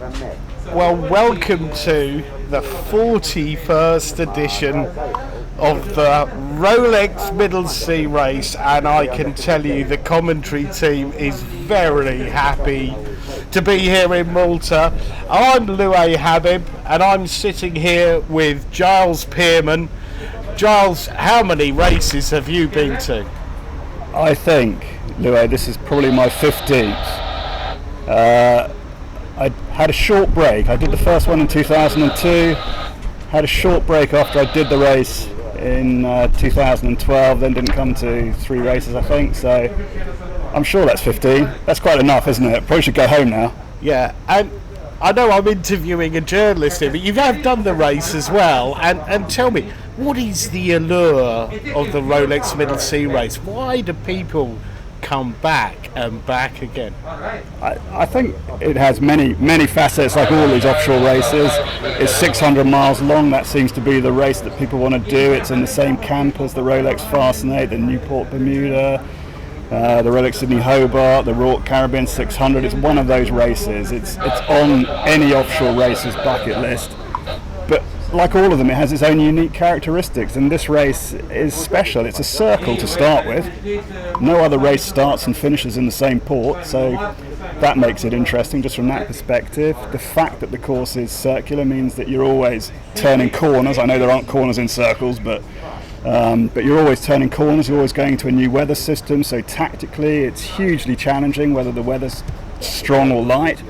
Well, welcome to the 41st edition of the Rolex Middle Sea Race, and I can tell you the commentary team is very happy to be here in Malta. I'm Louis Habib, and I'm sitting here with Giles Pearman. Giles, how many races have you been to? I think, Louis, this is probably my 15th. I had a short break. I did the first one in 2002, had a short break after I did the race in 2012, then didn't come to 3 races, I think, so I'm sure that's 15. That's quite enough, isn't it? Probably should go home now. Yeah, and I know I'm interviewing a journalist here, but you have done the race as well, and tell me, what is the allure of the Rolex Middle Sea Race? Why do people come back and back again? I think it has many facets, like all these offshore races. It's 600 miles long. That seems to be the race that people want to do. It's in the same camp as the Rolex Fascinate, the Newport Bermuda, the Rolex Sydney Hobart, the Rourke Caribbean 600. It's one of those races. It's on any offshore racer's bucket list. But like all of them, it has its own unique characteristics, and this race is special. It's a circle to start with. No other race starts and finishes in the same port, so that makes it interesting just from that perspective. The fact that the course is circular means that you're always turning corners. I know there aren't corners in circles, but you're always turning corners, you're always going to a new weather system, so tactically it's hugely challenging, whether the weather's strong or light.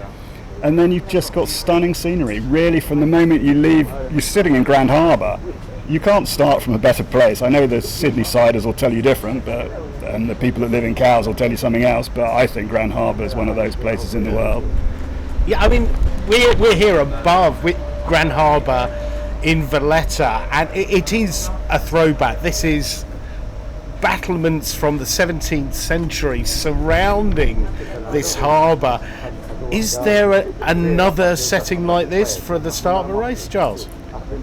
And then you've just got stunning scenery. Really, from the moment you leave, you're sitting in Grand Harbour. You can't start from a better place. I know the Sydney siders will tell you different, and the people that live in Cowes will tell you something else, but I think Grand Harbour is one of those places in the world. Yeah, I mean, we're here above with Grand Harbour in Valletta, and it is a throwback. This is battlements from the 17th century surrounding this harbour. Is there another setting like this for the start of a race, Charles?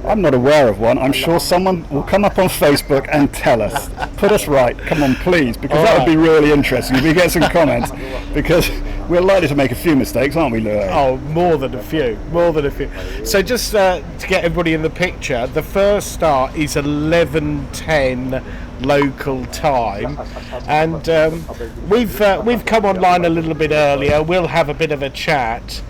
I'm not aware of one. I'm sure someone will come up on Facebook and tell us. Put us right. Come on, please, because that would be really interesting if we get some comments, because we're likely to make a few mistakes, aren't we, Louis? Oh, more than a few. So just to get everybody in the picture, the first start is 11:10 local time, and we've come online a little bit earlier. We'll have a bit of a chat,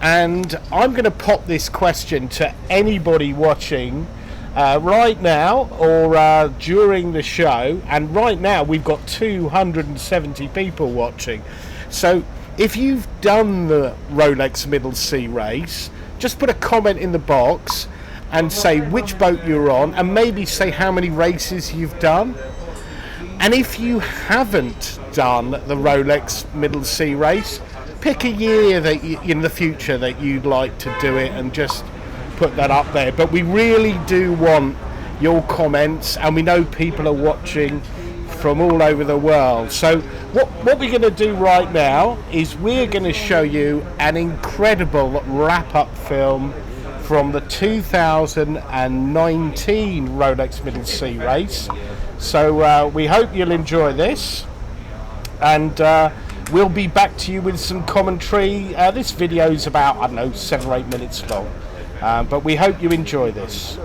and I'm going to pop this question to anybody watching right now or during the show. And right now we've got 270 people watching, so if you've done the Rolex Middle Sea Race, just put a comment in the box and say which boat you're on, and maybe say how many races you've done. And if you haven't done the Rolex Middle Sea Race, pick a year that in the future that you'd like to do it, and just put that up there. But we really do want your comments, and we know people are watching from all over the world. So what we're going to do right now is we're going to show you an incredible wrap-up film from the 2019 Rolex Middle Sea Race. So we hope you'll enjoy this, and we'll be back to you with some commentary. This video is about, I don't know, 7 or 8 minutes long, but we hope you enjoy this.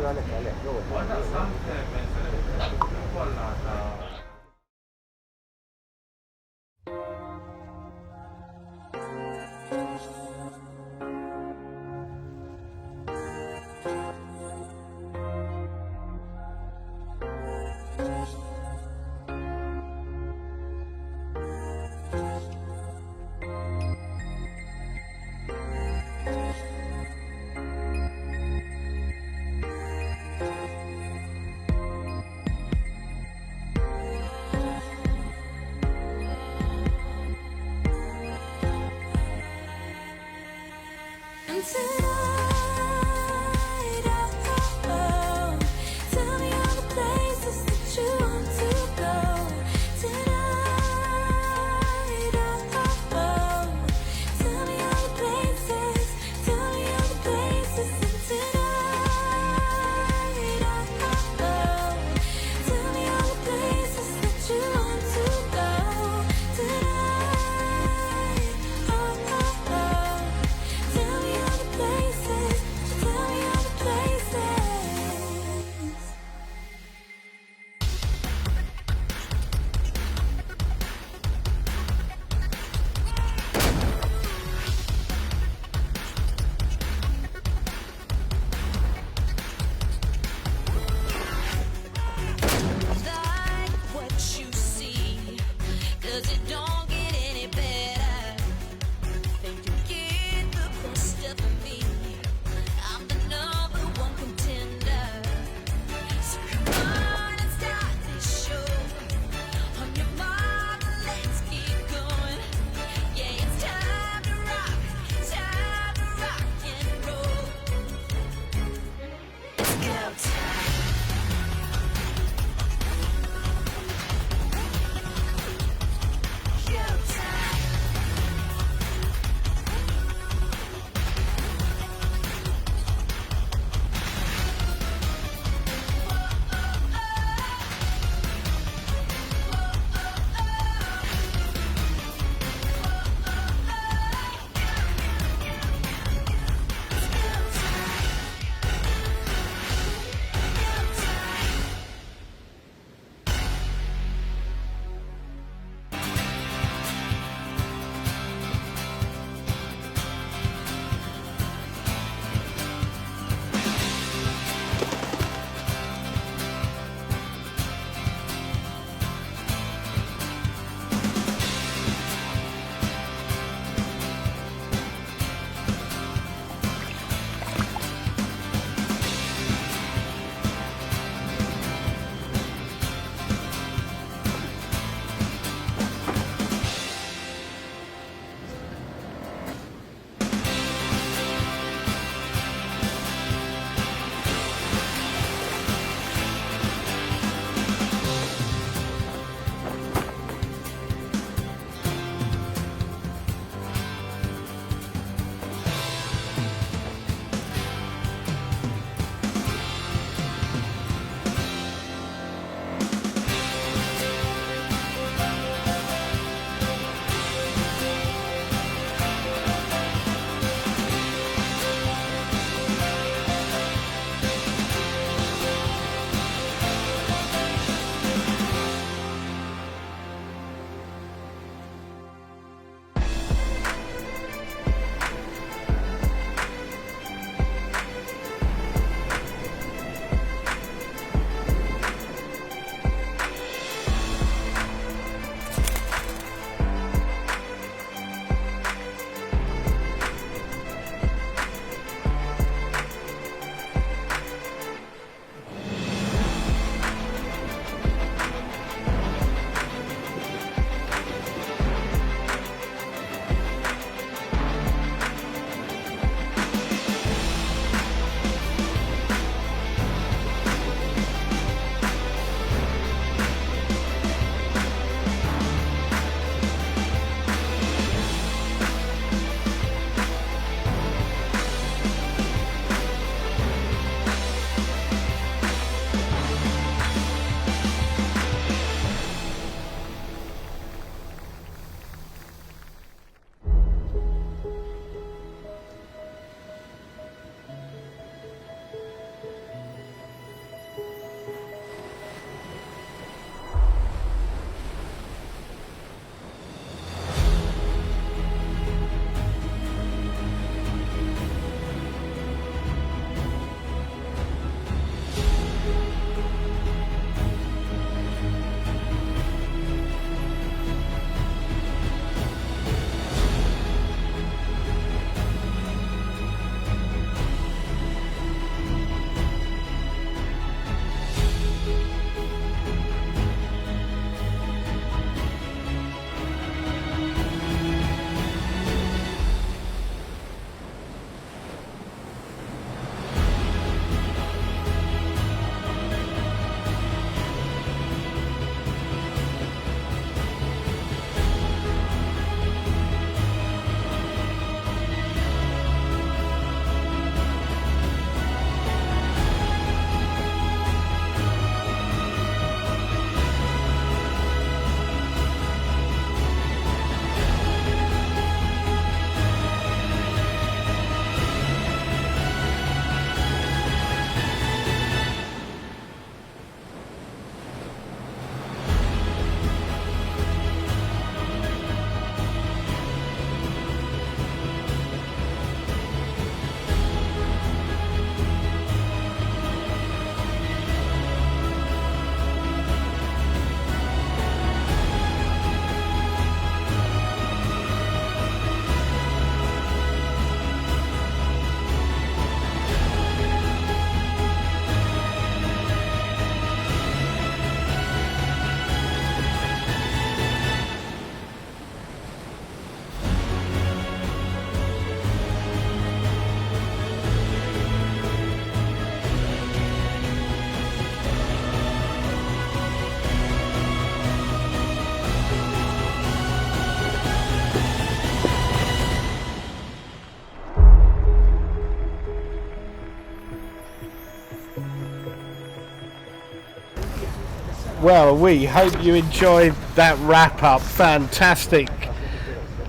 Well, we hope you enjoyed that wrap-up. Fantastic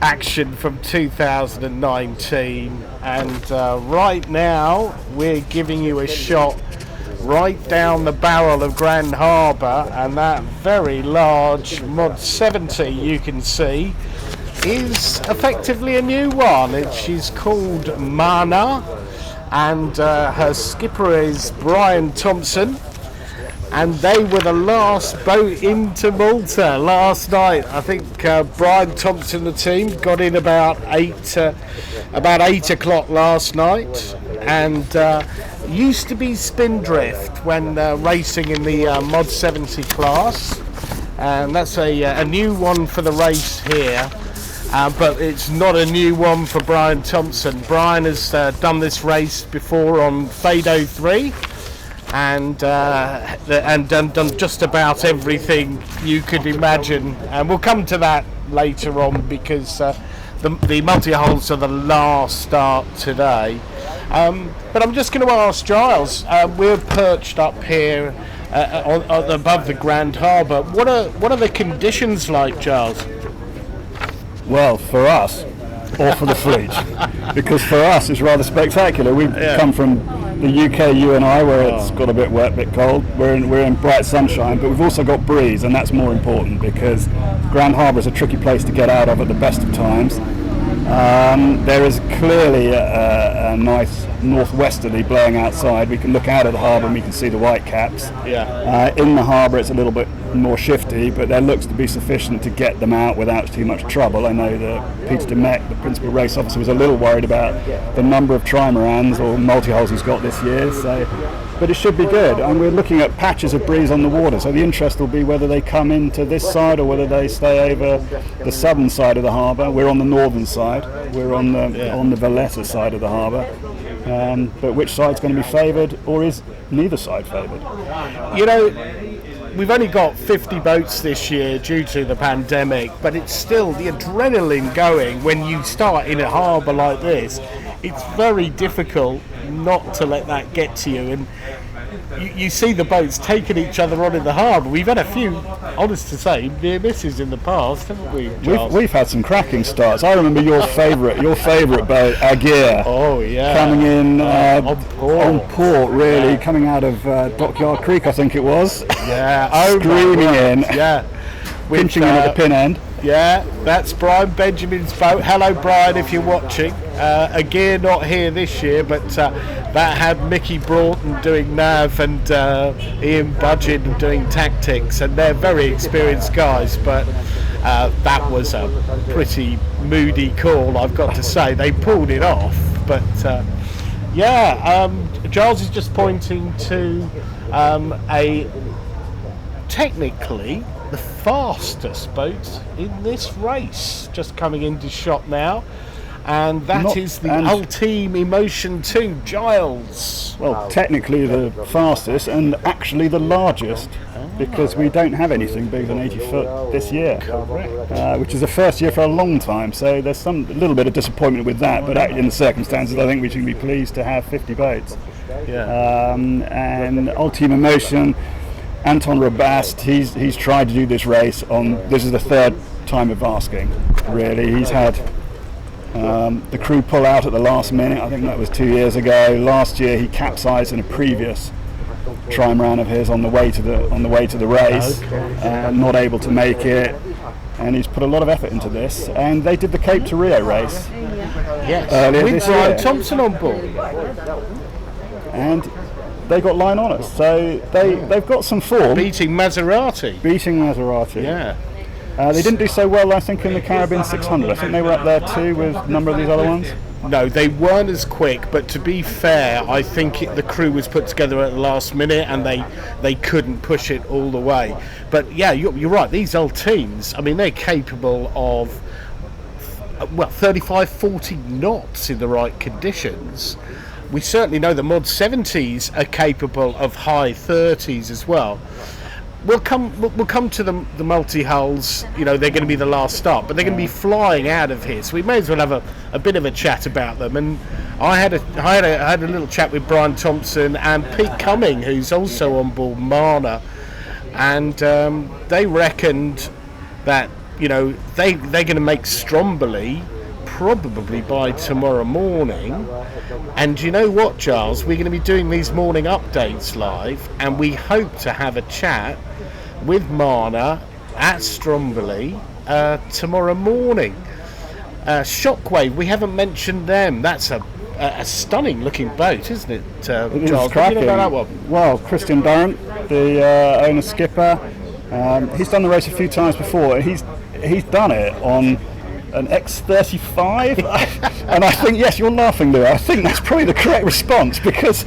action from 2019. And right now, we're giving you a shot right down the barrel of Grand Harbour, and that very large Mod 70 you can see is effectively a new one. She's called Mana, and her skipper is Brian Thompson, and they were the last boat into Malta last night. I think Brian Thompson, the team, got in about 8 o'clock last night, and used to be Spindrift when racing in the Mod 70 class, and that's a new one for the race here. But it's not a new one for Brian Thompson. Brian has done this race before on Fado 3, and done just about everything you could imagine. And we'll come to that later on, because the multi-hulls are the last start today. But I'm just going to ask Giles. We're perched up here above the Grand Harbour. What are the conditions like, Giles? Well, for us, or for the fleet, because for us it's rather spectacular. We've come from the UK, you and I, where it's got a bit wet, a bit cold. We're in bright sunshine, but we've also got breeze, and that's more important, because Grand Harbour is a tricky place to get out of at the best of times. There is clearly a nice northwesterly blowing outside. We can look out at the harbour and we can see the white caps. In the harbour it's a little bit more shifty, but there looks to be sufficient to get them out without too much trouble. I know that Peter DeMeck, the principal race officer, was a little worried about the number of trimarans or multi-hulls he's got this year, but it should be good. And we're looking at patches of breeze on the water, so the interest will be whether they come into this side or whether they stay over the southern side of the harbour. We're on the northern side, we're on the Valletta side of the harbour. But which side's going to be favoured, or is neither side favoured? You know, we've only got 50 boats this year due to the pandemic, but it's still the adrenaline going when you start in a harbour like this. It's very difficult not to let that get to you, and you see the boats taking each other on in the harbour. We've had a few, honest to say, near misses in the past, haven't we, Charles? We've had some cracking starts. I remember your favourite boat, Agir. Oh yeah, coming in on port, really, coming out of Dockyard Creek, I think it was. Yeah, screaming in. Yeah, pinching in at the pin end. Yeah, that's Brian Benjamin's boat. Hello, Brian, if you're watching. Agir not here this year, but that had Mickey Broughton doing nav and Ian Budgeon doing tactics, and they're very experienced guys, but that was a pretty moody call, I've got to say. They pulled it off, but Giles is just pointing to technically the fastest boat in this race, just coming into shot now, and that is the Ultime Emotion 2, Giles. Well, technically the fastest and actually the largest, because we don't have anything bigger than 80 foot this year. Correct. Which is the first year for a long time, so there's a little bit of disappointment with that, but in the circumstances I think we should be pleased to have 50 boats. And Ultime Emotion, Anton Rabast, he's tried to do this race this is the third time of asking, really. He's had the crew pull out at the last minute. I think that was 2 years ago. Last year he capsized in a previous trimaran of his on the way to the race, not able to make it, and he's put a lot of effort into this. And they did the Cape to Rio race earlier with this Brian year. Thompson on board, and they got line on us, so they've got some form. beating Maserati. Yeah. They didn't do so well, I think, in the Caribbean 600. I think they were up there too with a number of these other ones. No, they weren't as quick, but to be fair, I think the crew was put together at the last minute and they couldn't push it all the way. But yeah, you're right, these old teams, I mean, they're capable of 35, 40 knots in the right conditions. We certainly know the Mod 70s are capable of high 30s as well. We'll come to the multi-hulls. You know, they're going to be the last stop, but they're going to be flying out of here, so we may as well have a bit of a chat about them. And I had a little chat with Brian Thompson and Pete Cumming, who's also on board Mana. and they reckoned that they're going to make Stromboli probably by tomorrow morning. And you know what, Giles, we're going to be doing these morning updates live, and we hope to have a chat with Marna at Stromboli tomorrow morning. Shockwave, we haven't mentioned them. That's a stunning looking boat, isn't it, Giles? It is What do cracking. you know about that one? Well, Christian Durrant, the owner skipper, he's done the race a few times before. He's done it on an X35, and I think, yes, you're laughing, Lou. I think that's probably the correct response, because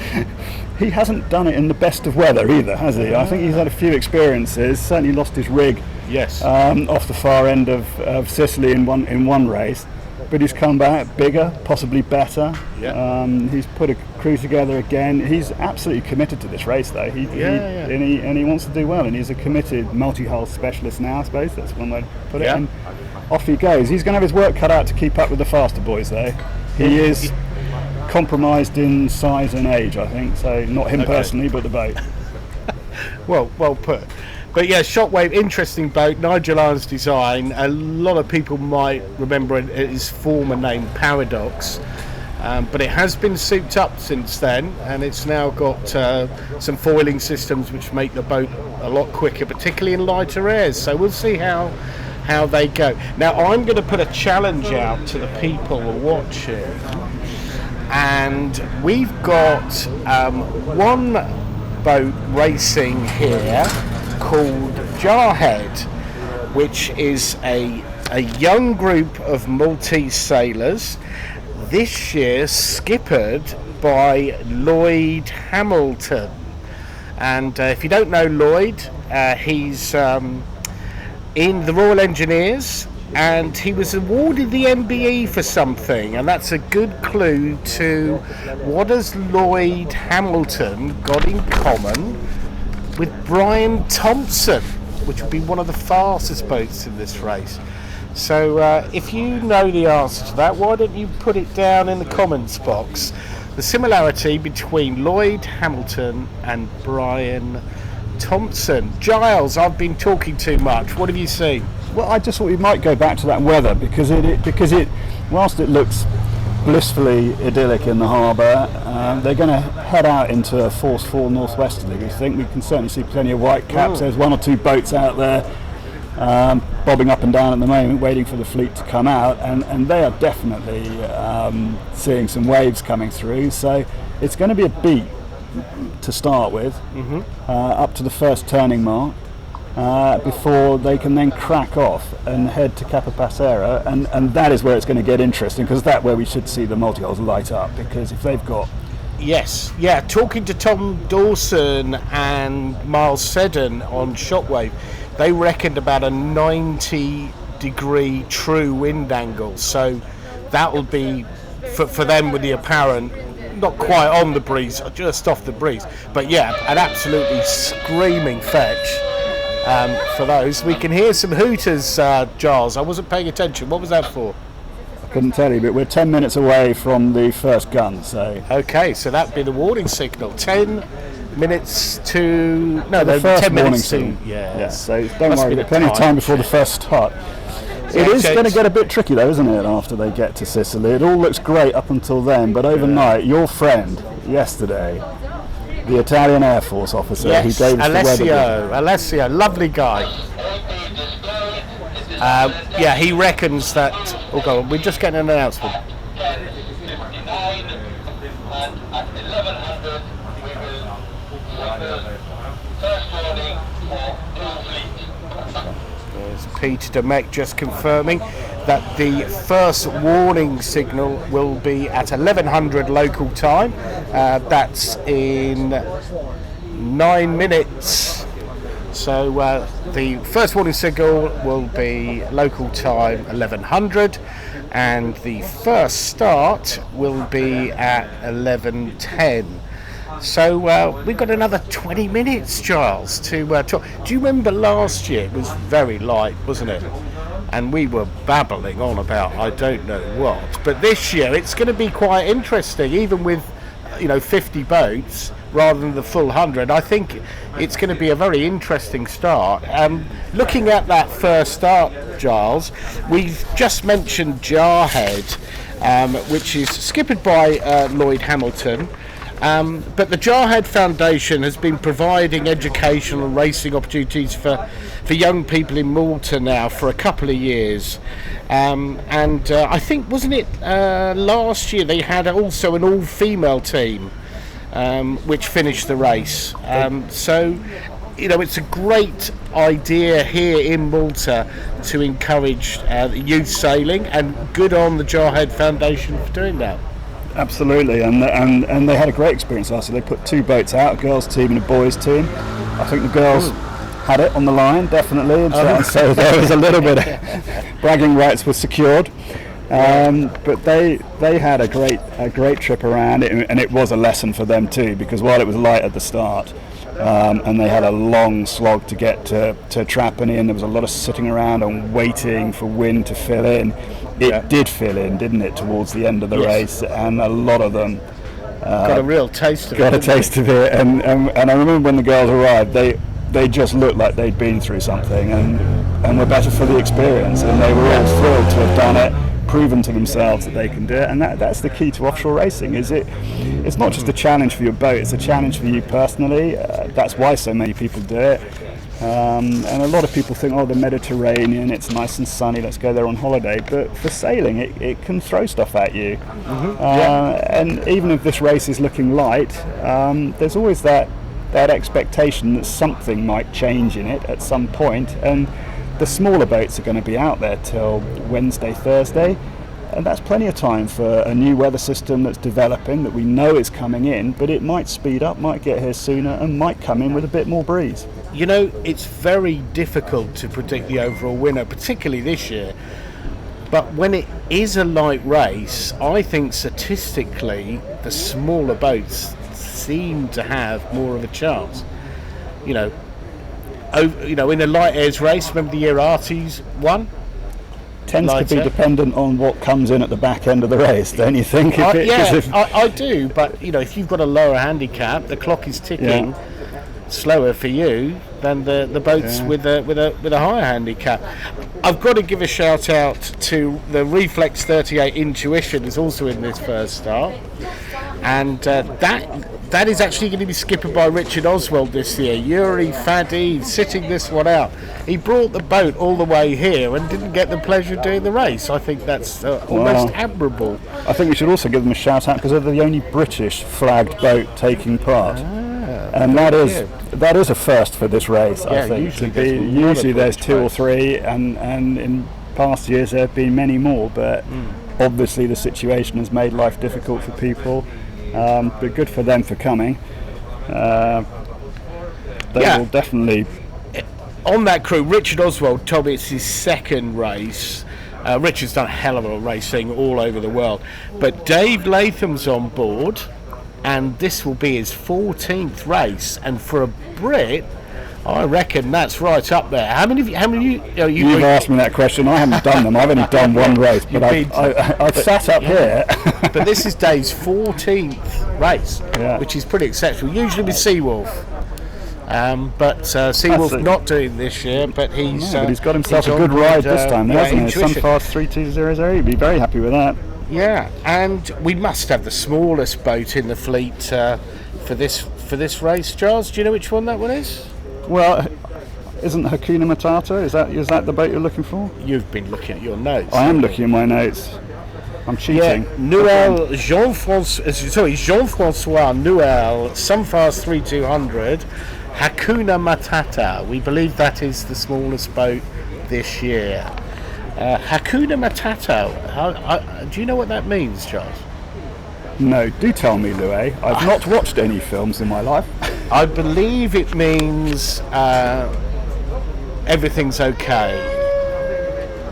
he hasn't done it in the best of weather either, has he? I think he's had a few experiences. Certainly lost his rig. Yes. Off the far end of Sicily in one race, but he's come back bigger, possibly better. Yeah. He's put a crew together again. He's absolutely committed to this race, though. And he wants to do well, and he's a committed multi-hull specialist now, I suppose. That's one way to put it. Yeah. And off he goes. He's going to have his work cut out to keep up with the faster boys, though. He is compromised in size and age, I think. So not him personally, but the boat. Well put. But yeah, Shockwave, interesting boat, Nigel Irons design. A lot of people might remember his former name, Paradox. But it has been souped up since then, and it's now got some foiling systems which make the boat a lot quicker, particularly in lighter airs. So we'll see how they go. Now I'm going to put a challenge out to the people watching, and we've got one boat racing here called Jarhead, which is a young group of Maltese sailors, this year skippered by Lloyd Hamilton. And if you don't know Lloyd, he's in the Royal Engineers, and he was awarded the MBE for something, and that's a good clue to what has Lloyd Hamilton got in common with Brian Thompson, which would be one of the fastest boats in this race. So if you know the answer to that, why don't you put it down in the comments box? The similarity between Lloyd Hamilton and Brian Thompson. Giles, I've been talking too much. What have you seen? Well, I just thought we might go back to that weather, because it whilst it looks blissfully idyllic in the harbour, they're going to head out into a force 4 northwesterly. We think we can certainly see plenty of white caps. There's one or two boats out there bobbing up and down at the moment, waiting for the fleet to come out, and they are definitely seeing some waves coming through. So it's going to be a beat to start with, up to the first turning mark, before they can then crack off and head to Capo Passero, and that is where it's going to get interesting, because that's where we should see the multi-hulls light up, because if they've got... Yes, yeah, talking to Tom Dawson and Miles Seddon on Shockwave, they reckoned about a 90-degree true wind angle, so that will be, for them with the apparent, not quite on the breeze, just off the breeze, but yeah, an absolutely screaming fetch. For those, we can hear some hooters, Giles. I wasn't paying attention. What was that for? I couldn't tell you, but we're 10 minutes away from the first gun, so... Okay, so that'd be the warning signal. 10 minutes to... No, the first 10 warning minutes to... signal. Yes. Yeah, so don't Must worry, be there's plenty of time before the first start. It is going to get a bit tricky, though, isn't it, after they get to Sicily? It all looks great up until then, but overnight, your friend, yesterday... The Italian Air Force officer who gave us the weather. Alessio, lovely guy. Yeah, he reckons that... Oh, go on, we're just getting an announcement. There's Peter DeMeck just confirming that the first warning signal will be at 1100 local time. That's in 9 minutes. So the first warning signal will be local time 1100, and the first start will be at 11:10. So we've got another 20 minutes, Giles, to talk. Do you remember last year? It was very light, wasn't it? And we were babbling on about I don't know what. But this year it's going to be quite interesting, even with 50 boats rather than the full 100. I think it's going to be a very interesting start. Looking at that first start, Giles, we've just mentioned Jarhead, which is skippered by Lloyd Hamilton. But the Jarhead Foundation has been providing educational and racing opportunities for young people in Malta now for a couple of years. And I think, wasn't it last year, they had also an all-female team which finished the race. So, it's a great idea here in Malta to encourage youth sailing, and good on the Jarhead Foundation for doing that. Absolutely, and they had a great experience last year. They put 2 boats out, a girls' team and a boys' team. I think the girls had it on the line, definitely, and so there was a little bit of bragging rights were secured. But they had a great trip around, and it was a lesson for them too, because while it was light at the start, and they had a long slog to get to Trapani, and there was a lot of sitting around and waiting for wind to fill in. It did fill in, didn't it, towards the end of the race, and a lot of them got a real taste of it. Got a taste of it, and I remember when the girls arrived, they just looked like they'd been through something, and were better for the experience, and they were all thrilled to have done it, proven to themselves that they can do it, and that's the key to offshore racing. It's not just a challenge for your boat, it's a challenge for you personally. That's why so many people do it. And a lot of people think, the Mediterranean, it's nice and sunny, let's go there on holiday. But for sailing, it can throw stuff at you. And even if this race is looking light, there's always that expectation that something might change in it at some point. And the smaller boats are going to be out there till Wednesday, Thursday. And that's plenty of time for a new weather system that's developing, that we know is coming in, but it might speed up, might get here sooner, and might come in with a bit more breeze. It's very difficult to predict the overall winner, particularly this year. But when it is a light race, I think statistically the smaller boats seem to have more of a chance. In a light airs race, remember the year Arties won? Tends to be dependent on what comes in at the back end of the race, don't you think? I do, but if you've got a lower handicap, the clock is ticking slower for you than the boats with a higher handicap. I've got to give a shout out to the Reflex 38 Intuition, is also in this first start, and that is actually going to be skippered by Richard Oswald this year. Yuri Fadi sitting this one out. He brought the boat all the way here and didn't get the pleasure of doing the race. I think that's almost admirable. I think we should also give them a shout out because they're the only British flagged boat taking part. And that is a first for this race, I think. Usually there's 2 or 3, and in past years there have been many more, but obviously the situation has made life difficult for people. But good for them for coming. They will definitely. On that crew, Richard Oswald told me it's his second race. Richard's done a hell of a racing all over the world. But Dave Latham's on board, and this will be his 14th race. And for a Brit, I reckon that's right up there. How many? You've asked me that question. I haven't done them. I've only done one race, but I've sat up here. But this is Dave's 14th race, which is pretty exceptional. Usually with Seawolf, but Seawolf's not doing this year. But he's got himself a good ride this time, hasn't he? Sunfast 3200. He'd be very happy with that. Yeah, and we must have the smallest boat in the fleet for this race, Charles. Do you know which one that one is? Well, isn't Hakuna Matata? Is that the boat you're looking for? You've been looking at your notes. I am looking at my notes. I'm cheating. Jean-François Noël, Sunfast 3200, Hakuna Matata. We believe that is the smallest boat this year. Hakuna Matata. Do you know what that means, Charles? No, do tell me, Louis. I've not watched any films in my life. I believe it means everything's okay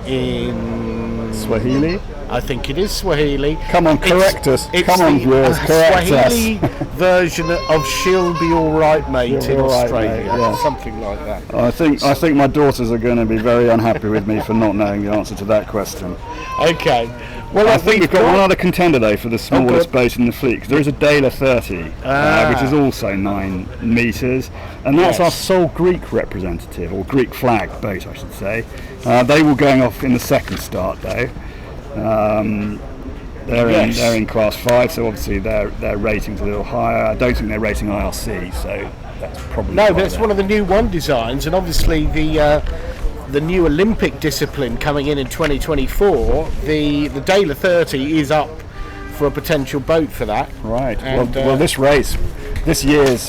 in Swahili. I think it is Swahili. Come on, correct us. Come on, viewers, correct Swahili version of "She'll Be All Right, Mate" in Australia, mate, yeah. something like that. I think my daughters are going to be very unhappy with me for not knowing the answer to that question. Okay. Well, I think we've got one other contender though for the smallest boat in the fleet, because there is a Dela 30, which is also 9 metres, and that's our sole Greek representative, or Greek flag boat, I should say. They were going off in the second start though. They're in Class 5, so obviously their rating's a little higher. I don't think they're rating IRC, so that's probably no. But it's one of the new one designs, and obviously the new Olympic discipline coming in 2024, the Dela 30 is up for a potential boat for that. Right. And, well, this year's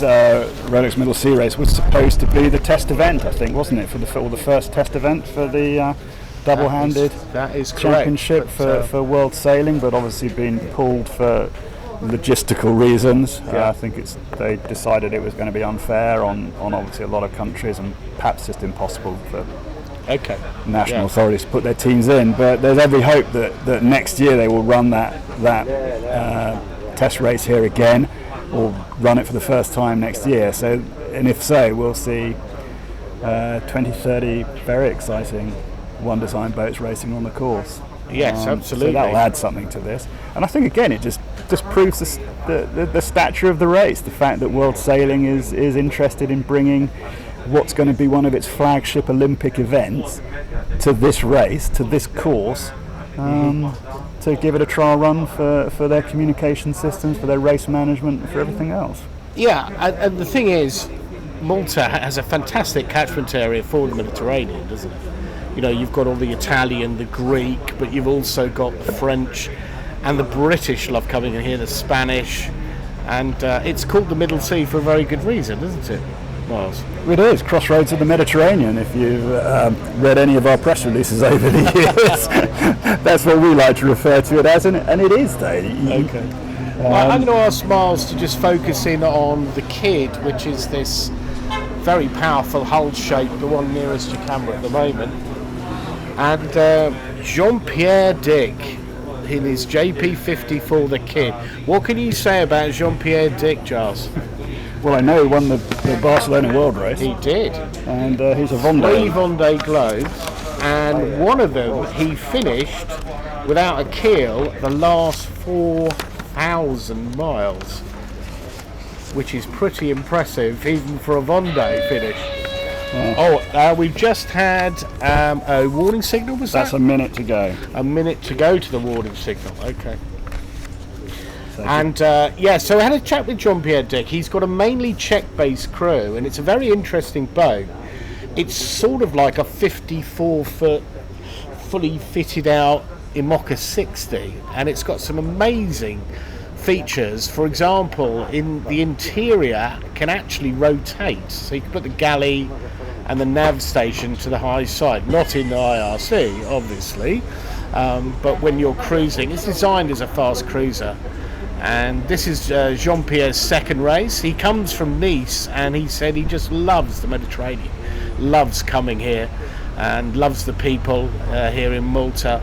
Rolex Middle Sea Race was supposed to be the test event, I think, wasn't it, for the first test event for the double-handed that is championship for world sailing, but obviously been pulled for logistical reasons. I think they decided it was going to be unfair on obviously a lot of countries, and perhaps just impossible for national authorities to put their teams in. But there's every hope that next year they will run that test race here again, or run it for the first time next year. So, and if so, we'll see 2030 very exciting one design boats racing on the course. Yes, absolutely. So that'll add something to this. And I think again it just proves the stature of the race, the fact that World Sailing is interested in bringing what's going to be one of its flagship Olympic events to this race, to this course, to give it a trial run for their communication systems, for their race management, and for everything else. Yeah, and the thing is, Malta has a fantastic catchment area for the Mediterranean, doesn't it? You know, you've got all the Italian, the Greek, but you've also got the French, and the British love coming in here, the Spanish, and it's called the Middle Sea for a very good reason, isn't it, Miles? It is, crossroads of the Mediterraneon, if you've read any of our press releases over the years. That's what we like to refer to it as, and it is, though. Okay. Well, I'm going to ask Miles to just focus in on the Kid, which is this very powerful hull shape, the one nearest your camera at the moment. And Jean-Pierre Dick in his JP54, the Kid. What can you say about Jean-Pierre Dick, Giles? Well, I know he won the Barcelona World Race. He did. And he's a Vendée. 3 Vendée Globes, and one of them he finished without a keel the last 4,000 miles, which is pretty impressive even for a Vendée finish. We've just had a warning signal, was that? That's a minute to go. A minute to go to the warning signal, okay. And so I had a chat with Jean-Pierre Dick. He's got a mainly Czech-based crew, and it's a very interesting boat. It's sort of like a 54-foot, fully fitted out MOCRA 60, and it's got some amazing features. For example, in the interior can actually rotate, so you can put the galley and the nav station to the high side, not in the IRC obviously, but when you're cruising, it's designed as a fast cruiser. And this is Jean-Pierre's second race. He comes from Nice, and he said he just loves the Mediterranean, loves coming here, and loves the people here in Malta.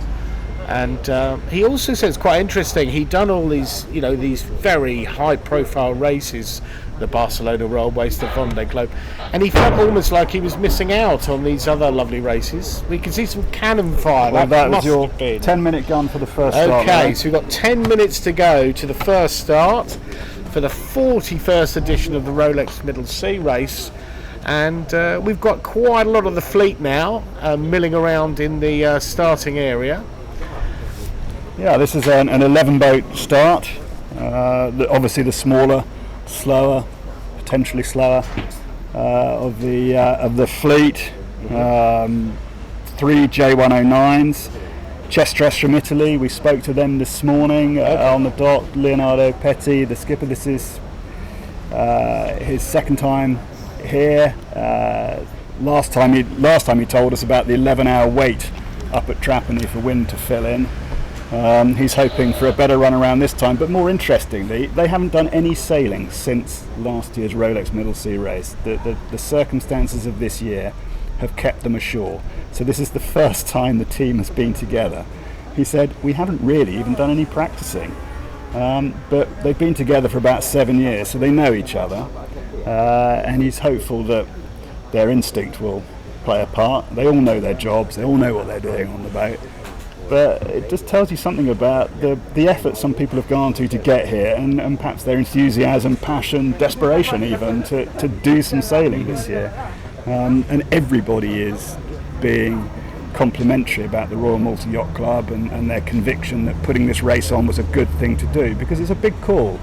And he also says, quite interesting, he'd done all these, these very high-profile races, the Barcelona World Race, the Vendée Globe, and he felt almost like he was missing out on these other lovely races. We can see some cannon fire. Well, that was your 10-minute gun for the first start. Okay, right? so we've got 10 minutes to go to the first start for the 41st edition of the Rolex Middle Sea Race. And we've got quite a lot of the fleet now milling around in the starting area. Yeah, this is an 11-boat start. Obviously the smaller, slower, potentially slower of the fleet. 3 J109s. Chesstress from Italy. We spoke to them this morning on the dock. Leonardo Petti, the skipper. This is his second time here. Last time he told us about the 11-hour wait up at Trapani for wind to fill in. He's hoping for a better run around this time, but more interestingly, they haven't done any sailing since last year's Rolex Middle Sea Race. The circumstances of this year have kept them ashore. So this is the first time the team has been together. he said, we haven't really even done any practicing. But they've been together for about 7 years, so they know each other. And he's hopeful that their instinct will play a part. They all know their jobs, they all know what they're doing on the boat. But it just tells you something about the effort some people have gone to get here, and perhaps their enthusiasm, passion, desperation even, to do some sailing this year. And everybody is being complimentary about the Royal Malta Yacht Club and their conviction that putting this race on was a good thing to do, because it's a big call.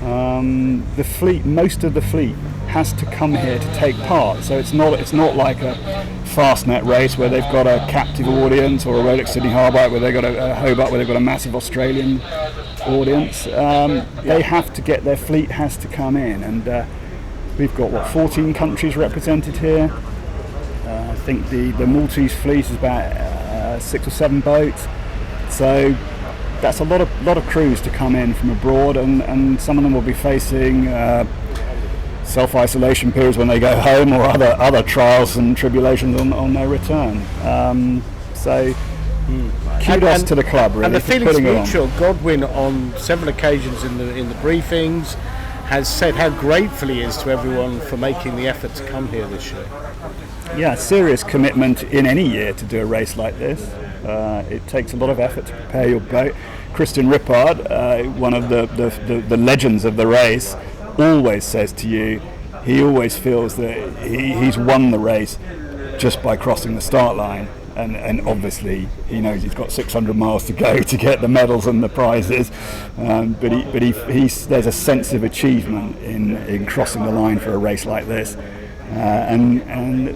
The fleet, most of the fleet, has to come here to take part. So it's not like a Fastnet race where they've got a captive audience, or a Rolex Sydney Harbour where they've got a Hobart where they've got a massive Australian audience. They have to get, their fleet has to come in, and we've got 14 countries represented here. I think the Maltese fleet is about 6 or 7 boats. So that's a lot of crews to come in from abroad, and some of them will be facing self-isolation periods when they go home, or other trials and tribulations on their return. Kudos to the club, really. And the feeling's mutual. Godwin, on several occasions in the briefings, has said how grateful he is to everyone for making the effort to come here this year. Yeah, serious commitment in any year to do a race like this. It takes a lot of effort to prepare your boat. Christian Rippard, one of the legends of the race, always says to you, he always feels that he's won the race just by crossing the start line. And obviously he knows he's got 600 miles to go to get the medals and the prizes, but there's a sense of achievement in crossing the line for a race like this. And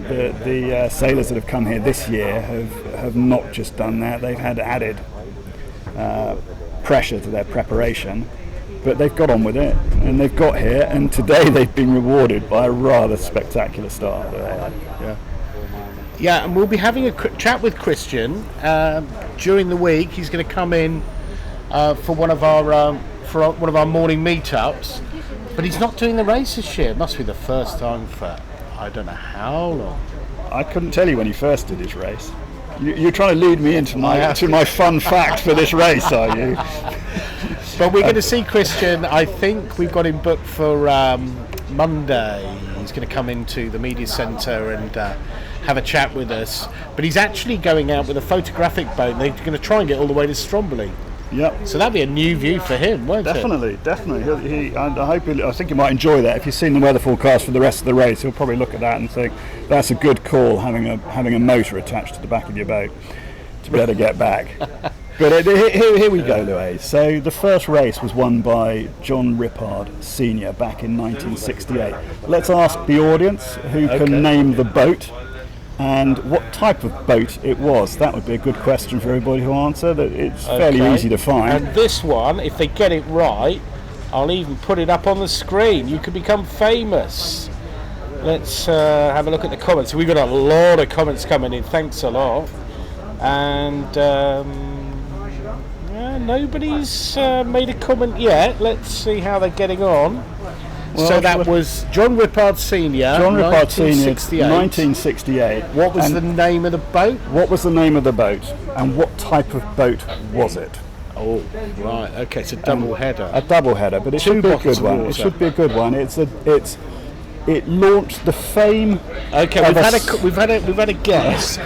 the sailors that have come here this year have not just done that, they've had added pressure to their preparation, but they've got on with it, and they've got here, and today they've been rewarded by a rather spectacular start. Yeah, and we'll be having a chat with Christian during the week. He's going to come in for one of our morning meetups, but he's not doing the race this year. It must be the first time for I don't know how long. I couldn't tell you when he first did his race. You're trying to lead me into my fun fact for this race, are you? But we're going to see Christian. I think we've got him booked for Monday. He's going to come into the media centre and have a chat with us. But he's actually going out with a photographic boat, and they're going to try and get all the way to Stromboli. Yep. So that'd be a new view for him, won't it? Definitely. I think he might enjoy that. If you've seen the weather forecast for the rest of the race, he'll probably look at that and think that's a good call, having a motor attached to the back of your boat to be able to get back. But here we go, Louise. So the first race was won by John Rippard Sr. back in 1968. Let's ask the audience who can name the boat and what type of boat it was. That would be a good question for everybody to answer. That it's fairly easy to find. And this one, if they get it right, I'll even put it up on the screen. You could become famous. Let's have a look at the comments. We've got a lot of comments coming in. Thanks a lot. And nobody's made a comment yet. Let's see how they're getting on. Well, so that was John Rippard Sr. John Rippard Sr. 1968. What was the name of the boat? What was the name of the boat, and what type of boat was it? Oh, right. Okay, it's a double header. A double header, but it should be a good one. It should be a good one. It launched the fame. Okay, we've had a guess.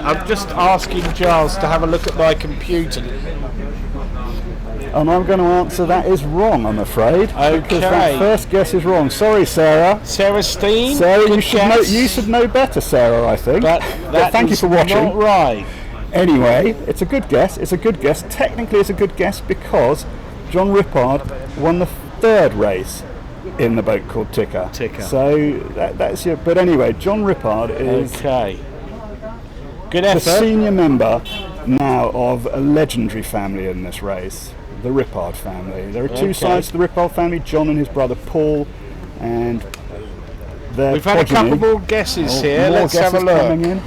I'm just asking Giles to have a look at my computer. And I'm going to answer that is wrong, I'm afraid. Okay. Because that first guess is wrong. Sorry, Sarah. Sarah Steen? Sarah, you should know better, Sarah, I think. But thank you for watching. Not right. Anyway, it's a good guess. Technically, it's a good guess because John Rippard won the third race in the boat called Ticker. So that's your. But anyway, John Rippard is good effort. The senior member now of a legendary family in this race. The Rippard family. There are two sides to the Rippard family, John and his brother Paul, and we've had a couple more guesses here. Let's have a look.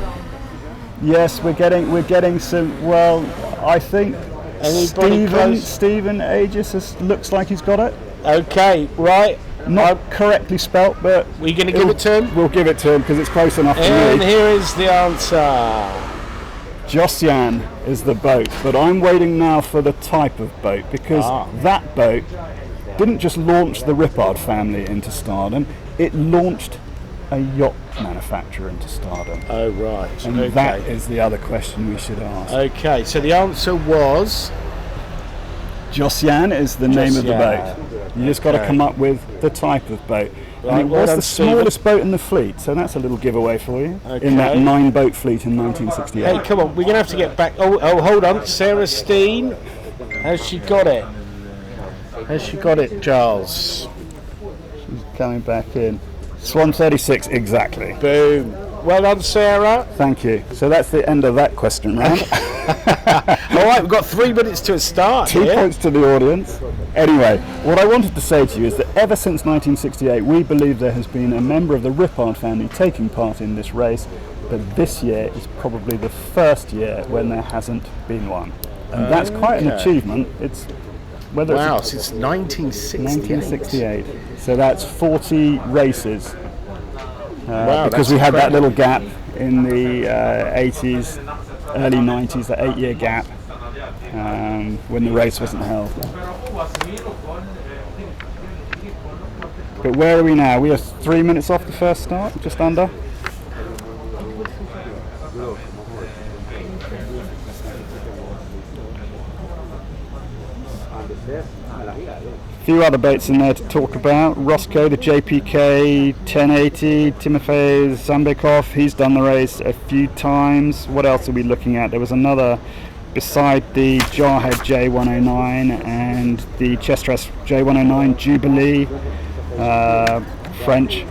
Yes, we're getting some. Well, I think Stephen Aegis looks like he's got it. Okay, right. Not correctly spelt, but we're going to give it to him. We'll give it to him because it's close enough to read. And me. here is the answer. Josiane is the boat, but I'm waiting now for the type of boat, because that boat didn't just launch the Rippard family into stardom, it launched a yacht manufacturer into stardom. Oh, right. And that is the other question we should ask. Okay, so the answer was... Josiane is the name of the boat. You just got to come up with the type of boat. Right, and it was the smallest boat in the fleet, so that's a little giveaway for you. Okay. In that 9-boat fleet in 1968. Hey, come on, we're going to have to get back... Oh, hold on. Sarah Steen, has she got it? Has she got it, Giles? She's coming back in. Swan 36, exactly. Boom. Well done, Sarah. Thank you. So that's the end of that question round. All right, we've got 3 minutes to a start. 2 points to the audience. Anyway, what I wanted to say to you is that ever since 1968, we believe there has been a member of the Rippard family taking part in this race, but this year is probably the first year when there hasn't been one. And that's quite an achievement. It's since 1968. So that's 40 races. Wow, because we had that little gap in the 80s, early 90s, that 8-year gap when the race wasn't held. But where are we now? We are 3 minutes off the first start, just under. A few other boats in there to talk about. Roscoe, the JPK 1080, Timofey Zambekov, he's done the race a few times. What else are we looking at? There was another beside the Jarhead J109 and the Chestras J109, Jubilee, French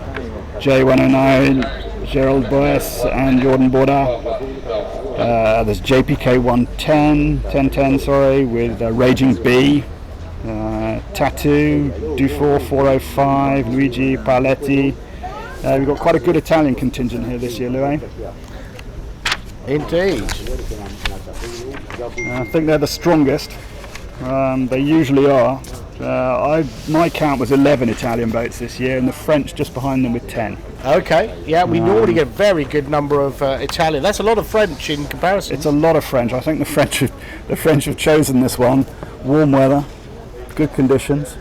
J109, Gerald Boes and Jordan Borda. There's JPK 1010, with Raging Bee. Tattoo, Dufour 405, Luigi Paoletti. We've got quite a good Italian contingent here this year, Louis. Indeed. I think they're the strongest. They usually are. My count was 11 Italian boats this year, and the French just behind them with 10. Okay, yeah, we normally get a very good number of Italian. That's a lot of French in comparison. It's a lot of French. I think the French have chosen this one. Warm weather, good conditions,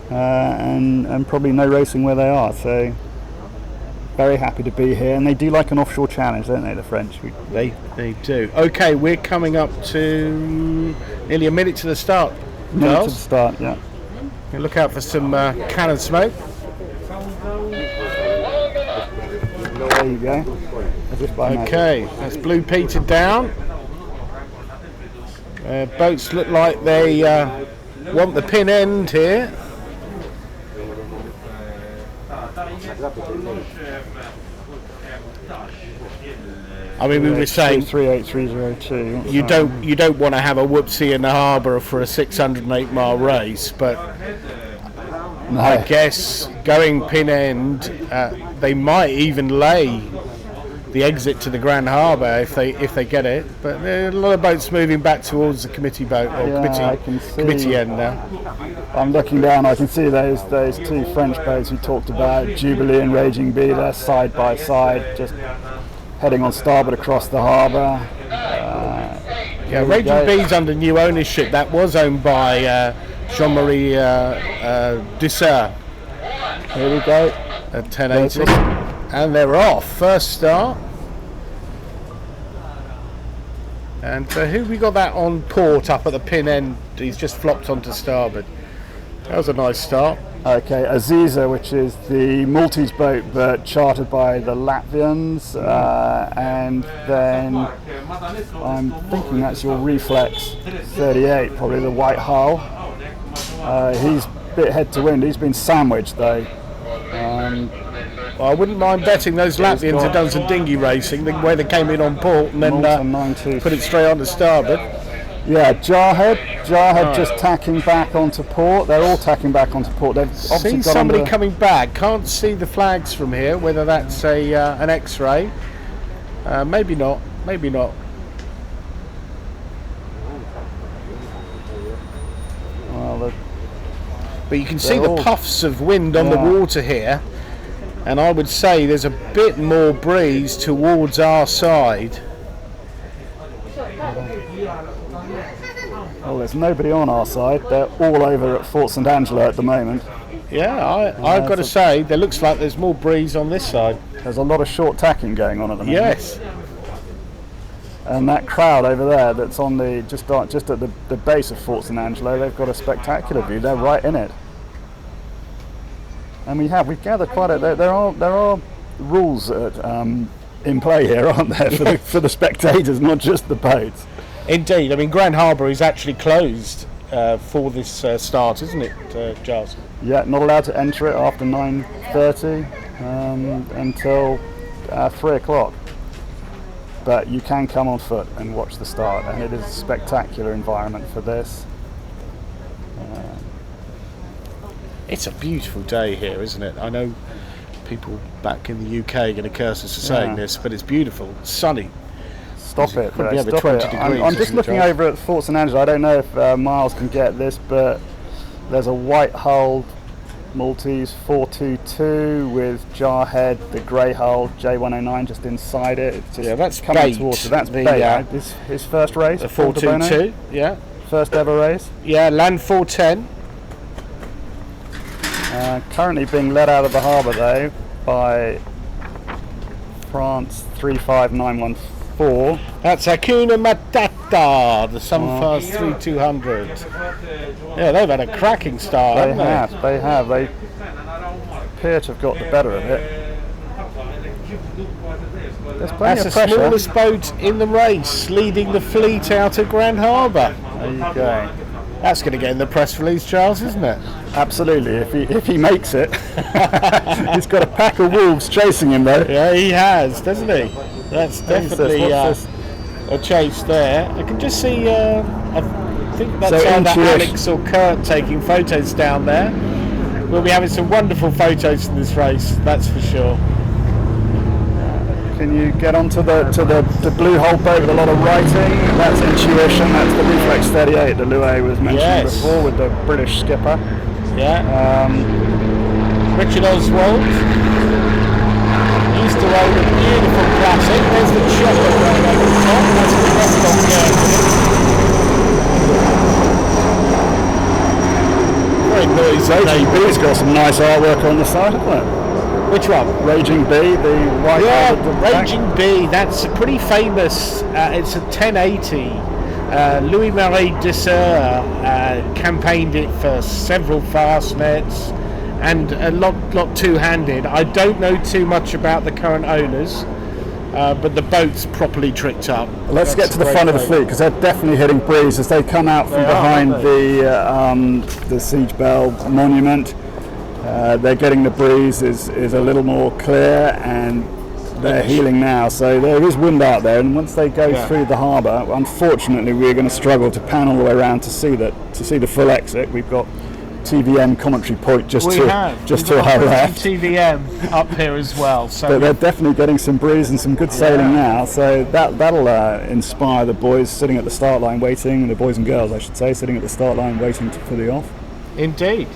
and probably no racing where they are. So very happy to be here, and they do like an offshore challenge, don't they, the French? They do. Okay, we're coming up to nearly a minute to the start. Minute to the start, yeah. Look out for some cannon smoke. There you go. Okay, that's Blue Peter down. Boats look like they want the pin end here. I mean, we were saying 38302. You don't want to have a whoopsie in the harbour for a 608 mile race, but no. I guess going pin end, they might even lay the exit to the Grand Harbour if they get it. But there are a lot of boats moving back towards the committee boat or committee end now. I'm looking down. I can see those two French boats we talked about, Jubilee and Raging Bee. They're side by side, just heading on starboard across the harbour. Raging Bee's under new ownership. That was owned by Jean-Marie Dessert. Here we go. At 1080. And they're off. First start. And who we got that on port up at the pin end? He's just flopped onto starboard. That was a nice start. Okay, Aziza, which is the Maltese boat but chartered by the Latvians, and then I'm thinking that's your Reflex 38, probably the White Hull. He's a bit head to wind. He's been sandwiched though. Well, I wouldn't mind betting those Latvians have done some dinghy racing, where they came in on port and then put it straight onto starboard. Yeah, Jarhead just tacking back onto port. They're all tacking back onto port. They've obviously seen got somebody coming back. Can't see the flags from here. Whether that's an X-ray, maybe not. Maybe not. Well, but you can see the puffs of wind on the water here, and I would say there's a bit more breeze towards our side. Well, there's nobody on our side. They're all over at Fort St Angelo at the moment. Yeah, I've got to say, there looks like there's more breeze on this side. There's a lot of short tacking going on at the moment. Yes. And that crowd over there that's on the just at the base of Fort St Angelo, they've got a spectacular view. They're right in it. And we've gathered quite a there are rules in play here, aren't there, for the spectators, not just the boats. Indeed. I mean, Grand Harbour is actually closed for this start, isn't it, Giles? Yeah, not allowed to enter it after 9:30 until 3 o'clock. But you can come on foot and watch the start, and it is a spectacular environment for this. It's a beautiful day here, isn't it? I know people back in the UK are going to curse us for saying this, but it's beautiful. It's sunny. Stop it. Probably over Stop 20 it. degrees. I'm just looking over at Fort St Angelo. I don't know if Miles can get this, but there's a white-hulled Maltese 422 with Jarhead, the grey-hulled J109 just inside it. It's just that's coming bait. towards it. That's the, bait. His first race. The 422. Yeah. First ever race. Yeah, land 410. Currently being led out of the harbour though by France 35914. That's Hakuna Matata, the Sunfast 3200. Yeah, they've had a cracking start. They have. They appear to have got the better of it. There's plenty That's of the pressure. smallest boat in the race, leading the fleet out of Grand Harbour. There you go. That's going to get in the press release, Charles, isn't it? Absolutely, if he makes it. He's got a pack of wolves chasing him though. Yeah, he has, doesn't he? That's definitely What's this? a chase there. I can just see, I think that's So either intuition. Alex or Kurt taking photos down there. We'll be having some wonderful photos in this race, that's for sure. Can you get onto the blue hull boat with a lot of writing? That's Intuition, that's the Reflex 38 that Louis was mentioning before with the British skipper. Yeah. Richard Oswald. He used to own a beautiful classic. There's the chopper going over the top. That's the restaurant Very noisy. Raging Bee's got some nice artwork on the side, hasn't it? Which one? Raging Bee, the white. Yeah, the Raging Bee. That's pretty famous. It's a 1080. Louis-Marie Dessert campaigned it for several fastnets and a lot two-handed. I don't know too much about the current owners, but the boat's properly tricked up. Let's get to the front of the fleet because they're definitely hitting breeze as they come out from behind the Siege Bell monument. They're getting the breeze is a little more clear and they're heeling now, so there is wind out there, and once they go through the harbour, unfortunately we're going to struggle to pan all the way around to see the full exit. We've got TVM commentary point just to our left. TVM up here as well. So but they're definitely getting some breeze and some good sailing now, so that'll inspire the boys sitting at the start line waiting, the boys and girls I should say, sitting at the start line waiting for the off. Indeed.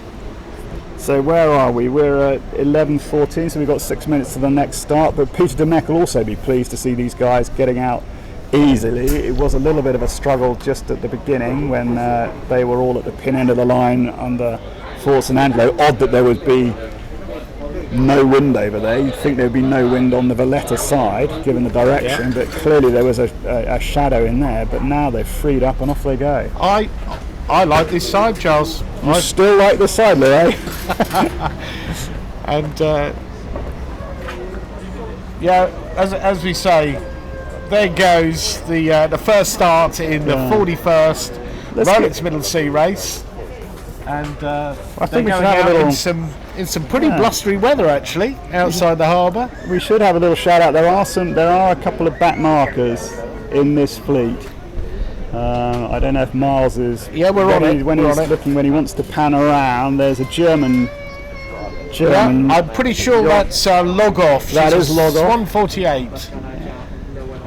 So where are we? We're at 11:14, so we've got 6 minutes to the next start. But Peter DeMeck will also be pleased to see these guys getting out easily. It was a little bit of a struggle just at the beginning when they were all at the pin end of the line under Fort St Angelo. Odd that there would be no wind over there. You'd think there would be no wind on the Valletta side, given the direction, but clearly there was a shadow in there. But now they've freed up and off they go. I like this side, Charles. I still like this side, Louis. And as we say, there goes the first start in the 41st Rolex Middle Sea Race, and I think we should have a little in some pretty blustery weather actually outside the harbour. We should have a little shout out. There are a couple of back markers in this fleet. I don't know if Miles is. Yeah, we're on it. When he's looking, when he wants to pan around, there's a German. Yeah, I'm pretty sure that's log off. That is log off. 148.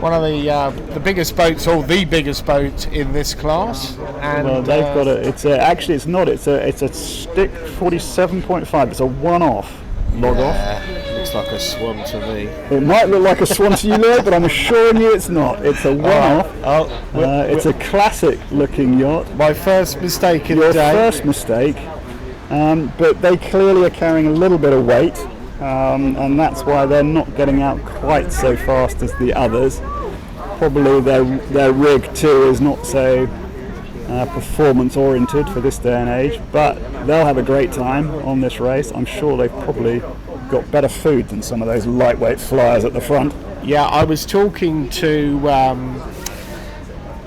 One of the biggest boats, or the biggest boat in this class. And well, they've got a. It's actually it's not. It's a stick 47.5. It's a one-off log off. Looks like a swan to me. It might look like a swan to you, Lloyd, but I'm assuring you it's not. It's a one-off. It's a classic-looking yacht. My first mistake in Your the day. first mistake, but they clearly are carrying a little bit of weight, and that's why they're not getting out quite so fast as the others. Probably their rig too is not so performance oriented for this day and age, but they'll have a great time on this race. I'm sure they've probably got better food than some of those lightweight flyers at the front. Yeah, I was talking to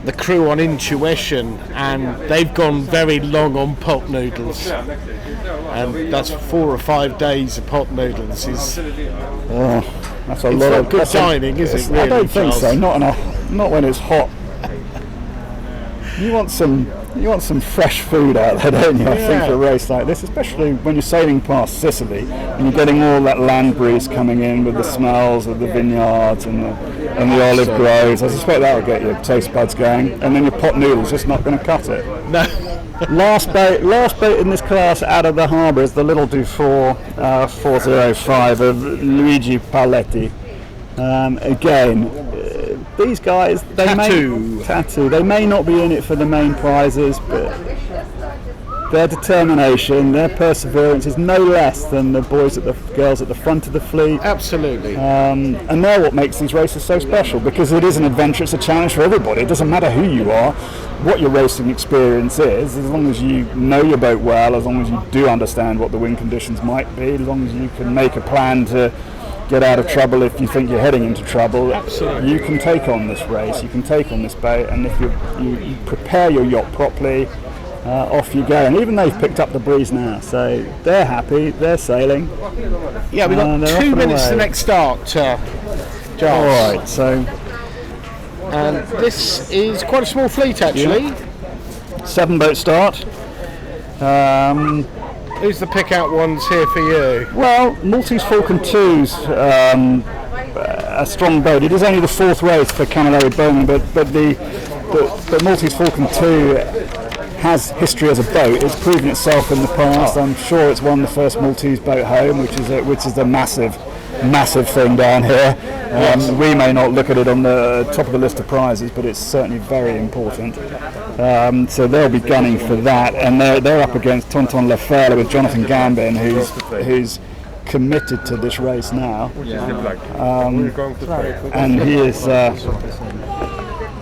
the crew on Intuition, and they've gone very long on pot noodles, and that's 4 or 5 days of pot noodles. That's a It's lot not of good dining, is it? Really, I don't think Charles? so. Not when it's hot. You want some fresh food out there, don't you? I think for a race like this, especially when you're sailing past Sicily and you're getting all that land breeze coming in with the smells of the vineyards and the olive groves. I suspect that will get your taste buds going, and then your pot noodles just not going to cut it. No. Last boat in this class out of the harbour is the Little Dufour 405 of Luigi Paletti. These guys, they may not be in it for the main prizes, but their determination, their perseverance is no less than the girls at the front of the fleet. Absolutely. And they're what makes these races so special, because it is an adventure, it's a challenge for everybody. It doesn't matter who you are, what your racing experience is, as long as you know your boat well, as long as you do understand what the wind conditions might be, as long as you can make a plan to get out of trouble if you think you're heading into trouble. Absolutely. You can take on this race, you can take on this boat, and if you prepare your yacht properly, off you go. And even they've picked up the breeze now, so they're happy, they're sailing. Yeah, we've got 2 minutes to the next start, Giles. Alright, so... And this is quite a small fleet, actually. Yeah. 7 boat start. Who's the pick-out ones here for you? Well, Maltese Falcon 2's a strong boat. It is only the 4th race for Camilleri Bowman, but the Maltese Falcon 2 has history as a boat. It's proven itself in the past. I'm sure it's won the first Maltese boat home, which is a massive thing down here. We may not look at it on the top of the list of prizes, but it's certainly very important. So they'll be gunning for that, and they're up against Tonton Lefebvre with Jonathan Gambin, who's committed to this race now, and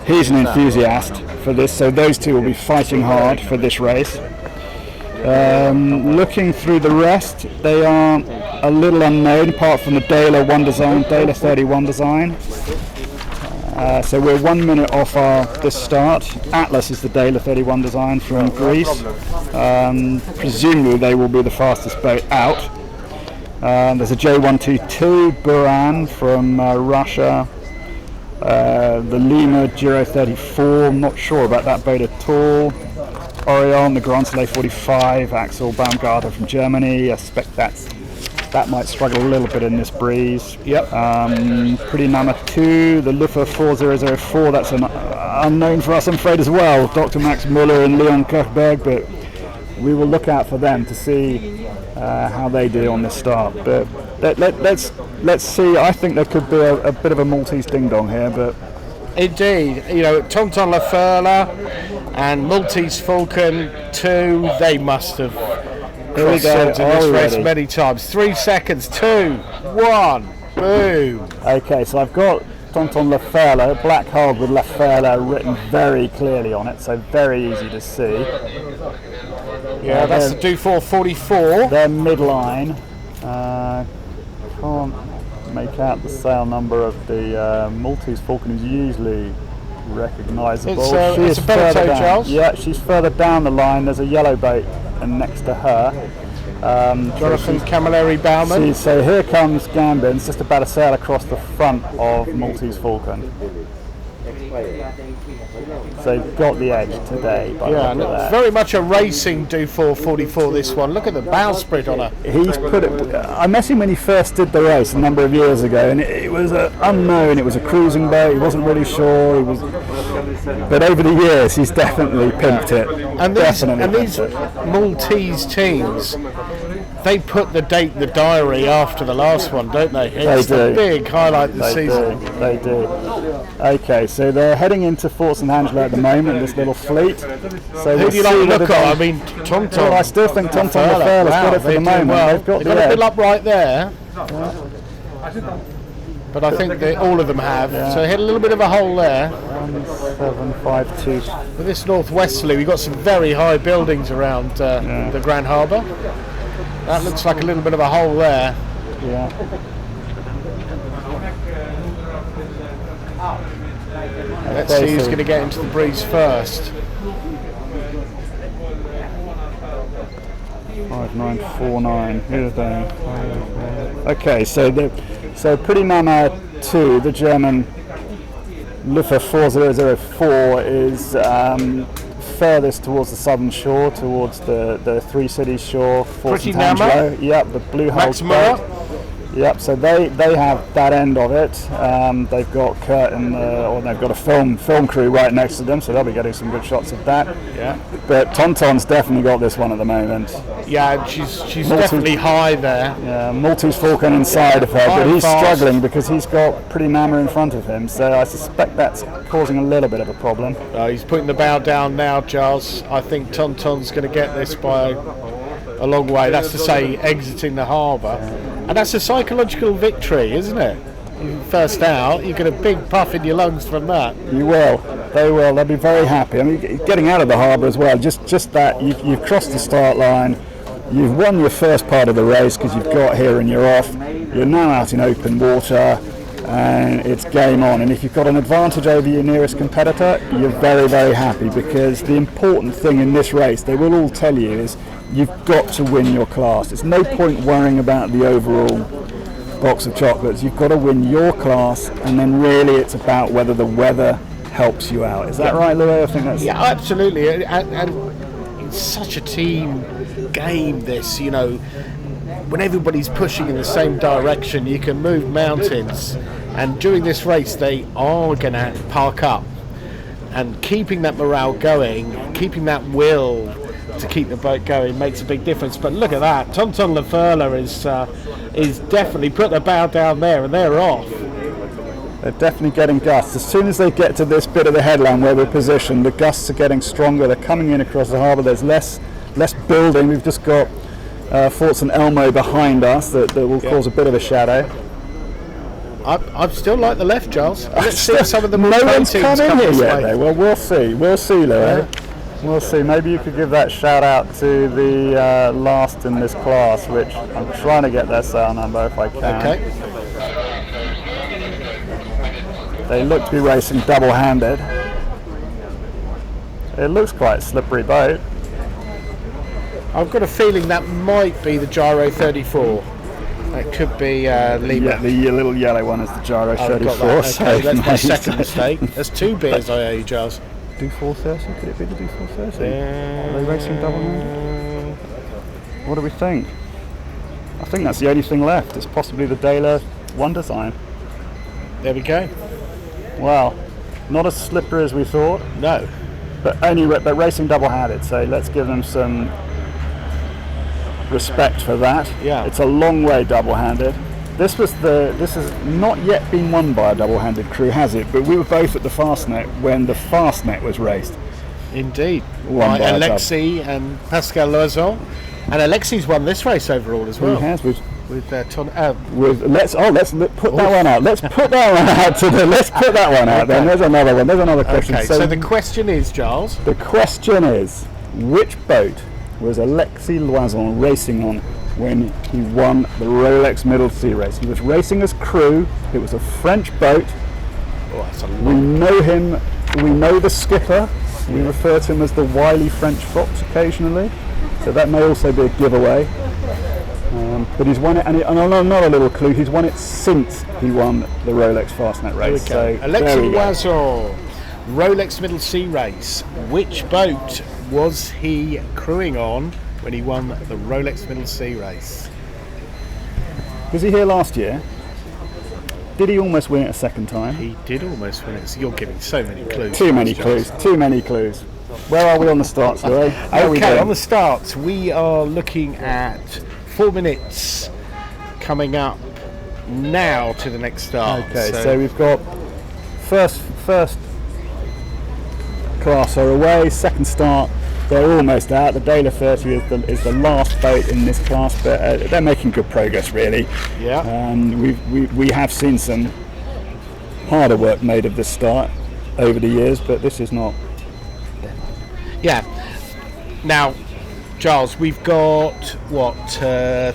he's an enthusiast for this. So those two will be fighting hard for this race. Looking through the rest, they are a little unknown, apart from the Dela 31 design. So we're 1 minute off this start. Atlas is the Dela 31 design from Greece. Presumably they will be the fastest boat out. There's a J122 Buran from Russia. The Lima Giro 34, I'm not sure about that boat at all. Orion, the Grand Soleil 45, Axel Baumgartner from Germany. I suspect that might struggle a little bit in this breeze. Yep. Pretty Nama 2, the Luffa 4004, that's an unknown for us, I'm afraid, as well. Dr. Max Muller and Leon Kirchberg, but we will look out for them to see how they do on this start. But let's see. I think there could be a bit of a Maltese ding-dong here, but... Indeed. Tonton Lefebvre and Maltese Falcon 2, they must have crossed swords in this race many times. 3 seconds, 2, 1, boom. Okay, so I've got Tonton Lefebvre, black hull with Lefebvre written very clearly on it, so very easy to see. Yeah, that's the Dufour 44. They're midline. Can't make out the sail number of the Maltese Falcon, is usually recognisable. It's a better tow, Charles. Yeah, she's further down the line. There's a yellow boat and next to her. Jonathan Camilleri Bowman. So here comes Gambin, just about to sail across the front of Maltese Falcon. So got the edge today. Yeah, and it's very much a racing Dufour 44, this one. Look at the bowsprit on her. He's put it. I met him when he first did the race a number of years ago, and it was unknown. It was a cruising boat. He wasn't really sure. But over the years, he's definitely pimped it. And these Maltese teams, they put the date in the diary after the last one, don't they? It's a big highlight of the season. They do. Okay, so they're heading into Fort St Angelo at the moment, this little fleet. So who do you like to look at? I mean, Tonton. Well, I still think Tonton Lefebvre's got it for the moment. Well. They've got a bit up right there. Yeah. But I think all of them have. Yeah. So hit a little bit of a hole there. 752. With this northwesterly, we've got some very high buildings around the Grand Harbour. That looks like a little bit of a hole there. Yeah. Let's see who's going to get into the breeze first. 5949. Who are they? Okay, so Pretty Mama 2, the German Luffer 4004, is furthest towards the southern shore, towards the Three Cities shore, Fort St Angelo. Yep, the blue hull boat. Yep, so they have that end of it. They've got Kurt or they've got a film crew right next to them, so they'll be getting some good shots of that. Yeah. But Tonton's definitely got this one at the moment. Yeah, she's definitely high there. Yeah, Maltese Falcon inside of her, but he's struggling because he's got Pretty Mama in front of him, so I suspect that's causing a little bit of a problem. He's putting the bow down now, Giles. I think Tonton's going to get this by a long way. That's to say, exiting the harbour. And that's a psychological victory, isn't it? First out, you get a big puff in your lungs from that. You will. They will. They'll be very happy. I mean, getting out of the harbour as well, just that, you've crossed the start line, you've won your first part of the race because you've got here and you're off. You're now out in open water and it's game on. And if you've got an advantage over your nearest competitor, you're very, very happy, because the important thing in this race, they will all tell you, is you've got to win your class. There's no point worrying about the overall box of chocolates. You've got to win your class, and then really it's about whether the weather helps you out. Is that right, Louis? I think that's... Yeah, absolutely. And it's such a team game, this, you know. When everybody's pushing in the same direction, you can move mountains. And during this race, they are going to park up. And keeping that morale going, keeping that will to keep the boat going makes a big difference. But look at that, Tonton Lefebvre is definitely put the bow down there, and they're off. They're definitely getting gusts. As soon as they get to this bit of the headland where we're positioned, the gusts are getting stronger. They're coming in across the harbour. There's less building. We've just got Fort St Elmo behind us that will cause a bit of a shadow. I still like the left, Giles. Let's see if some of the no one's come in here yet, way. though. Well, we'll see, Louis. Yeah. We'll see. Maybe you could give that shout out to the last in this class, which I'm trying to get their sail number if I can. Okay. They look to be racing double-handed. It looks quite a slippery boat. I've got a feeling that might be the Gyro 34. That could be Lima. Yeah, the little yellow one is the Gyro 34. Okay, that's my second mistake. There's 2 beers I owe you, Giles. Do 430? Could it be the Do 430? Are they racing double-handed? What do we think? I think that's the only thing left. It's possibly the Dela One Design. There we go. Wow, not as slippery as we thought. No, but racing double-handed. So let's give them some respect for that. Yeah, it's a long way double-handed. This has not yet been won by a double-handed crew, has it? But we were both at the Fastnet when the Fastnet was raced. Indeed. By Alexis and Pascal Loison. And Alexis won this race overall as well. He has let's put that one out. Let's put that one out let's put that one out. Then there's another one. There's another question. Okay. So the question is, Giles. The question is, which boat was Alexis Loison racing on when he won the Rolex Middle Sea Race? He was racing as crew. It was a French boat. Oh, that's a lot. We know him. We know the skipper. We refer to him as the wily French fox occasionally. So that may also be a giveaway. But he's won it, and another little clue, he's won it since he won the Rolex Fastnet race. So Alexis Loison, Rolex Middle Sea Race. Which boat was he crewing on when he won the Rolex Middle Sea Race? Was he here last year? Did he almost win it a second time? He did almost win it. So you're giving so many clues. Too many clues. Where are we on the starts, Louis? Okay, on the starts, we are looking at 4 minutes coming up now to the next start. Okay, so we've got first class are away, second start they're almost out. The Dale 30 is the last boat in this class, but they're making good progress really. Yeah. We have seen some harder work made of this start over the years, but this is not. Yeah. Now, Giles, we've got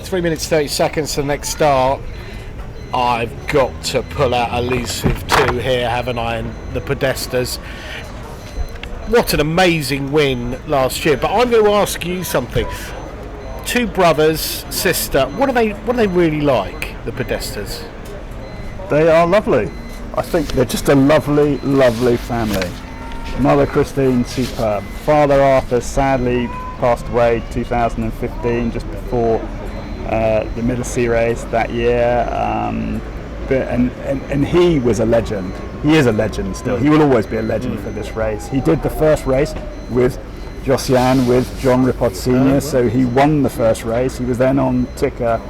3 minutes 30 seconds to the next start. I've got to pull out elusive 2 here, haven't I? And the Podestas. What an amazing win last year! But I'm going to ask you something. 2 brothers, sister. What are they really like? The Podestas. They are lovely. I think they're just a lovely, lovely family. Mother Christine, superb. Father Arthur sadly passed away 2015, just before the Middle Sea Race that year. And he was a legend. He is a legend still. He will always be a legend for this race. He did the first race with Josiane, with John Rippard Sr., so he won the first race. He was then on ticker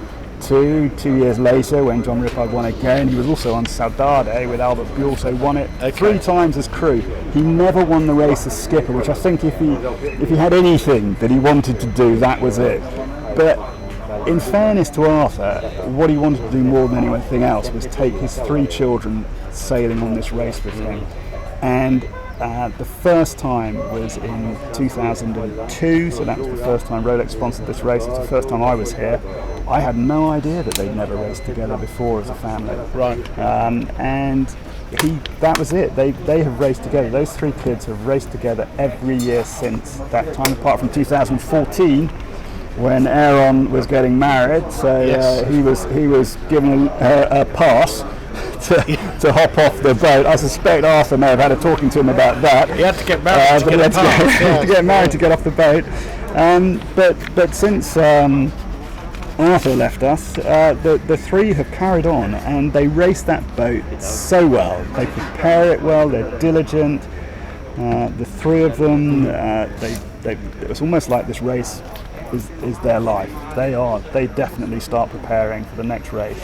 2 years later when John Rippard won again. He was also on Saudade with Albert Buell, so won it 3 times as crew. He never won the race as skipper, which I think if he had anything that he wanted to do, that was it. But in fairness to Arthur, what he wanted to do more than anything else was take his 3 children sailing on this race with him. And the first time was in 2002, so that was the first time Rolex sponsored this race. It's the first time I was here. I had no idea that they'd never raced together before as a family. Right. And that was it. They have raced together. Those 3 kids have raced together every year since that time, apart from 2014. When Aaron was getting married, so he was given a pass to hop off the boat. I suspect Arthur may have had a talking to him about that. He had to get married to get a pass. To get married to get off the boat. But since Arthur left us, the 3 have carried on, and they race that boat so well. They prepare it well. They're diligent. The 3 of them, it's almost like this race is their life. They definitely start preparing for the next race.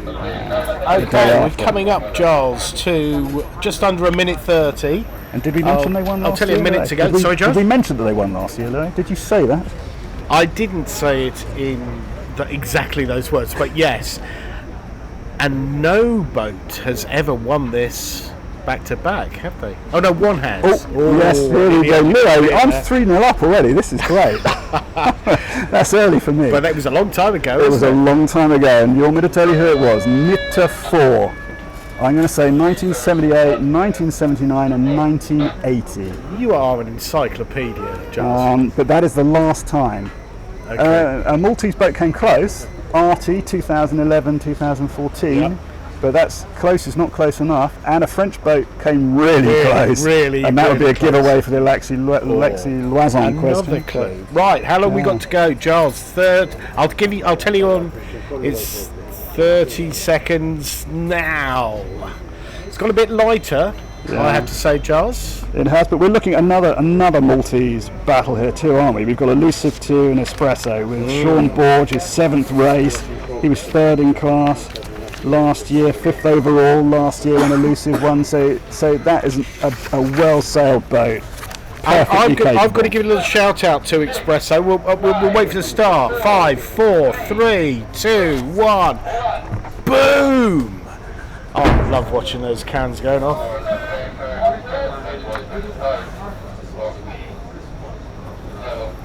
Okay, we're coming up, Giles, to just under 1 minute 30. And did we mention they won last year? I'll tell you a minute ago. Sorry, Giles? Did we mention that they won last year, Louis? Did you say that? I didn't say it in exactly those words, but yes. And no boat has ever won this back to back, have they? Oh no, one has. Oh, yes, here we go. Louis, I'm 3-0 up already. This is great. That's early for me. But that was a long time ago. It was a long time ago, and you want me to tell you who it was? Nitta 4. I'm going to say 1978, 1979 and 1980. You are an encyclopedia, Giles. But that is the last time. Okay. A Maltese boat came close, Artie 2011, 2014. Yep. But that's close is not close enough, and a French boat came really close. And that would be a giveaway for the Alexis Loison question. Clue. Right, how long we got to go, Giles? Third. I'll tell you on. It's 30 seconds now. It's got a bit lighter, I have to say, Giles. It has, but we're looking at another Maltese battle here too, aren't we? We've got Elusive 2 and Espresso with Sean Borge, his 7th race. He was 3rd in class last year, 5th overall last year when Elusive won, so that is a well-sailed boat. I've got to give a little shout out to Espresso. We'll wait for the start. 5, 4, 3, 2, 1. Boom! Oh, I love watching those cans going off.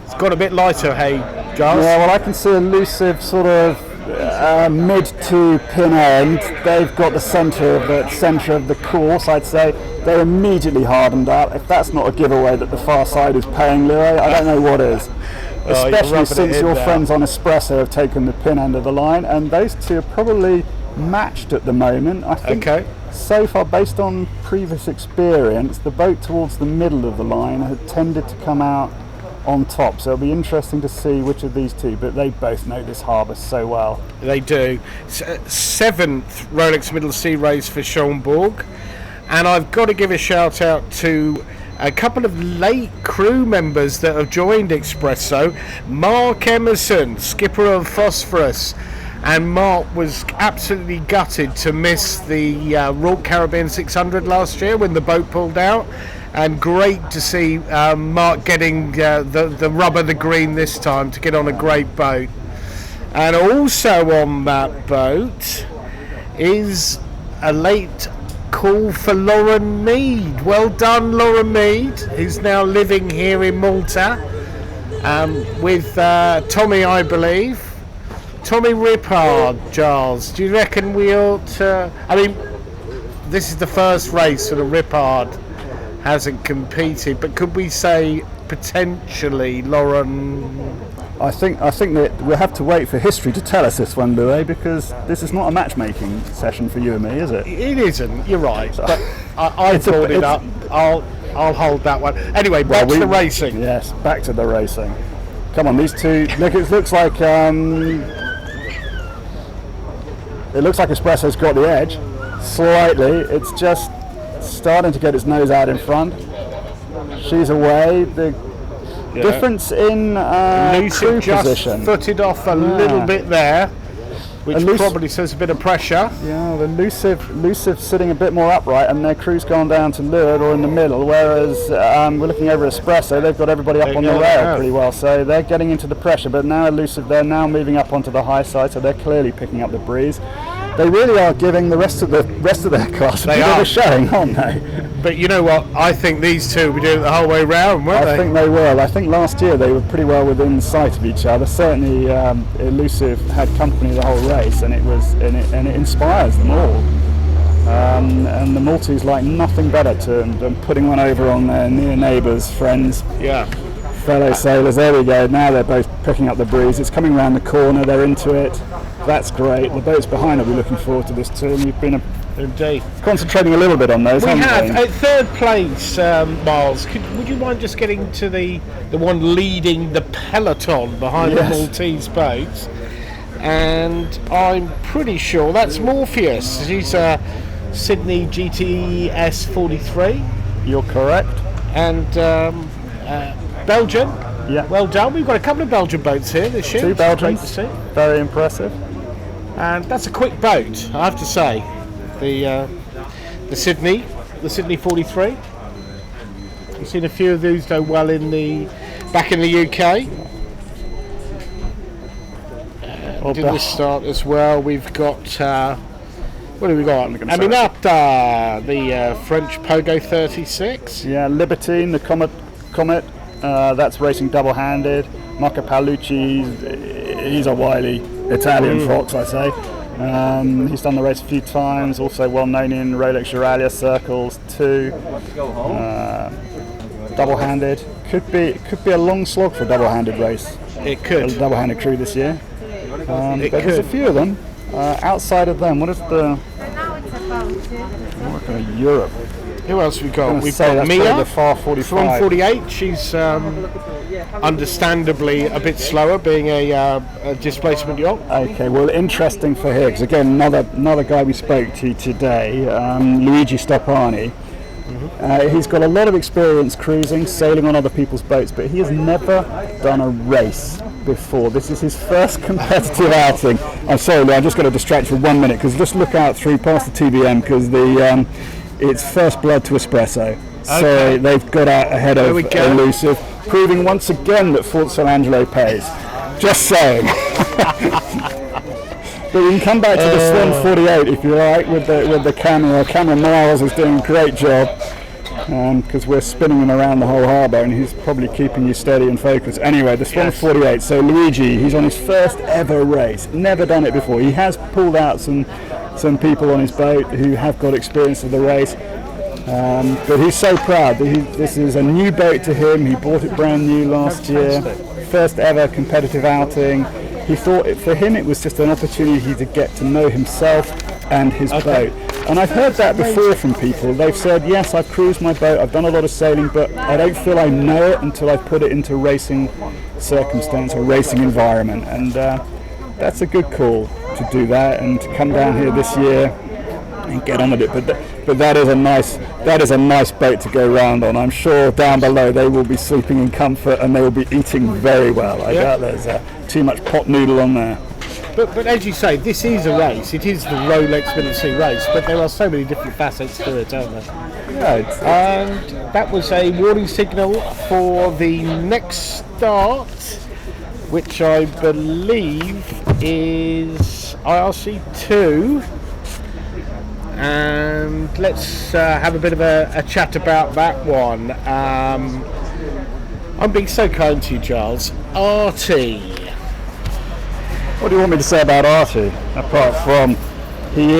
It's got a bit lighter, hey, Giles? Yeah, well, I can see Elusive sort of mid to pin end. They've got the centre of the course. I'd say they're immediately hardened up. If that's not a giveaway that the far side is paying, Louis, I don't know what is. Especially since your friends on Espresso have taken the pin end of the line, and those 2 are probably matched at the moment. I think so far, based on previous experience, the boat towards the middle of the line had tended to come out on top. So it'll be interesting to see which of these two, but they both know this harbour so well. They do. 7th Rolex Middle Sea Race for Schomburg. And I've got to give a shout out to a couple of late crew members that have joined Espresso. Mark Emerson, skipper of Phosphorus. And Mark was absolutely gutted to miss the Royal Caribbean 600 last year when the boat pulled out. And great to see Mark getting the rub of the green this time to get on a great boat. And also on that boat is a late call for Lauren Mead. Well done, Lauren Mead, who's now living here in Malta with Tommy, I believe. Tommy Rippard, Giles. Do you reckon we ought to... I mean, this is the first race that Rippard hasn't competed, but could we say potentially Lauren... I think that we'll have to wait for history to tell us this one, Louis, because this is not a matchmaking session for you and me, is it? It isn't, you're right. But I brought it up. I'll hold that one. Anyway, back to the racing. Yes, back to the racing. Come on, these two... Look, it looks like... It looks like Espresso's got the edge, slightly. It's just starting to get its nose out in front. She's away. The difference in crew just position. Footed off a little bit there, which probably says a bit of pressure. Yeah, the Elusive sitting a bit more upright, and their crew's gone down to leeward or in the middle, whereas we're looking over Espresso, they've got everybody up on the rail pretty well, so they're getting into the pressure, but now Elusive, they're now moving up onto the high side, so they're clearly picking up the breeze. They really are giving the rest of their class a bit of a showing, aren't they? But you know what? I think these two will be doing it the whole way round, won't they? I think they will. I think last year they were pretty well within sight of each other. Certainly, Elusive had company the whole race, and it inspires them all. And the Maltese like nothing better than putting one over on their near neighbours, friends, fellow sailors. There we go. Now they're both picking up the breeze. It's coming around the corner. They're into it. That's great. The boats behind will be looking forward to this too. And we've been concentrating a little bit on those. We have. We? At third place, Miles, would you mind just getting to the one leading the peloton behind the Maltese boats? And I'm pretty sure that's Morpheus. She's a Sydney GTS 43. You're correct. And Belgium. Yeah. Well done. We've got a couple of Belgian boats here this year. 2 Belgians. Great to see. Very impressive. And that's a quick boat, I have to say. The Sydney 43. We've seen a few of these go well back in the UK. Did this start as well? We've got what have we got? Aminata, the French Pogo 36. Yeah, Libertine, the Comet. That's racing double-handed. Marco Paolucci, he's a wily Italian fox, I say. He's done the race a few times, also well known in Rolex Euralia circles too. Double-handed, could be a long slog for a double-handed race. It could. A double-handed crew this year. But there's a few of them. Outside of them, what is the? Europe. Who else we got? We've got Mia, the Far 45. 48. She's understandably a bit slower, being a displacement yacht. Okay, well, interesting for her, because again, another guy we spoke to today, Luigi Stoppani. He's got a lot of experience cruising, sailing on other people's boats, but he has never done a race before. This is his first competitive outing. I'm sorry, Lou, I'm just going to distract you for 1 minute, because just look out past the TBM, because it's first blood to Espresso. Okay. So they've got out ahead of Elusive, proving once again that Fort San Angelo pays. Just saying. But we can come back to the Swan 48 if you like, with the camera. Camera Miles is doing a great job, because we're spinning him around the whole harbour, and he's probably keeping you steady and focused. Anyway, the Swan 48. So Luigi, he's on his first ever race. Never done it before. He has pulled out some people on his boat who have got experience of the race, but he's so proud that this is a new boat to him. He bought it brand new last year, first ever competitive outing. he thought for him it was just an opportunity to get to know himself and his boat. And I've heard that before from people. They've said, yes, I've cruised my boat, I've done a lot of sailing, but I don't feel I know it until I put it into racing circumstance or racing environment. And that's a good call to do that and to come down here this year and get on with it. But that is a nice boat to go round on. I'm sure down below they will be sleeping in comfort and they will be eating very well. I doubt there's too much pot noodle on there. But as you say, this is a race. It is the Rolex Middle Sea Race, but there are so many different facets to it, aren't there? Yeah, and that was a warning signal for the next start, which I believe is IRC 2. And let's have a bit of a chat about that one. I'm being so kind to you, Charles. RT. What do you want me to say about Artie? Apart from Lee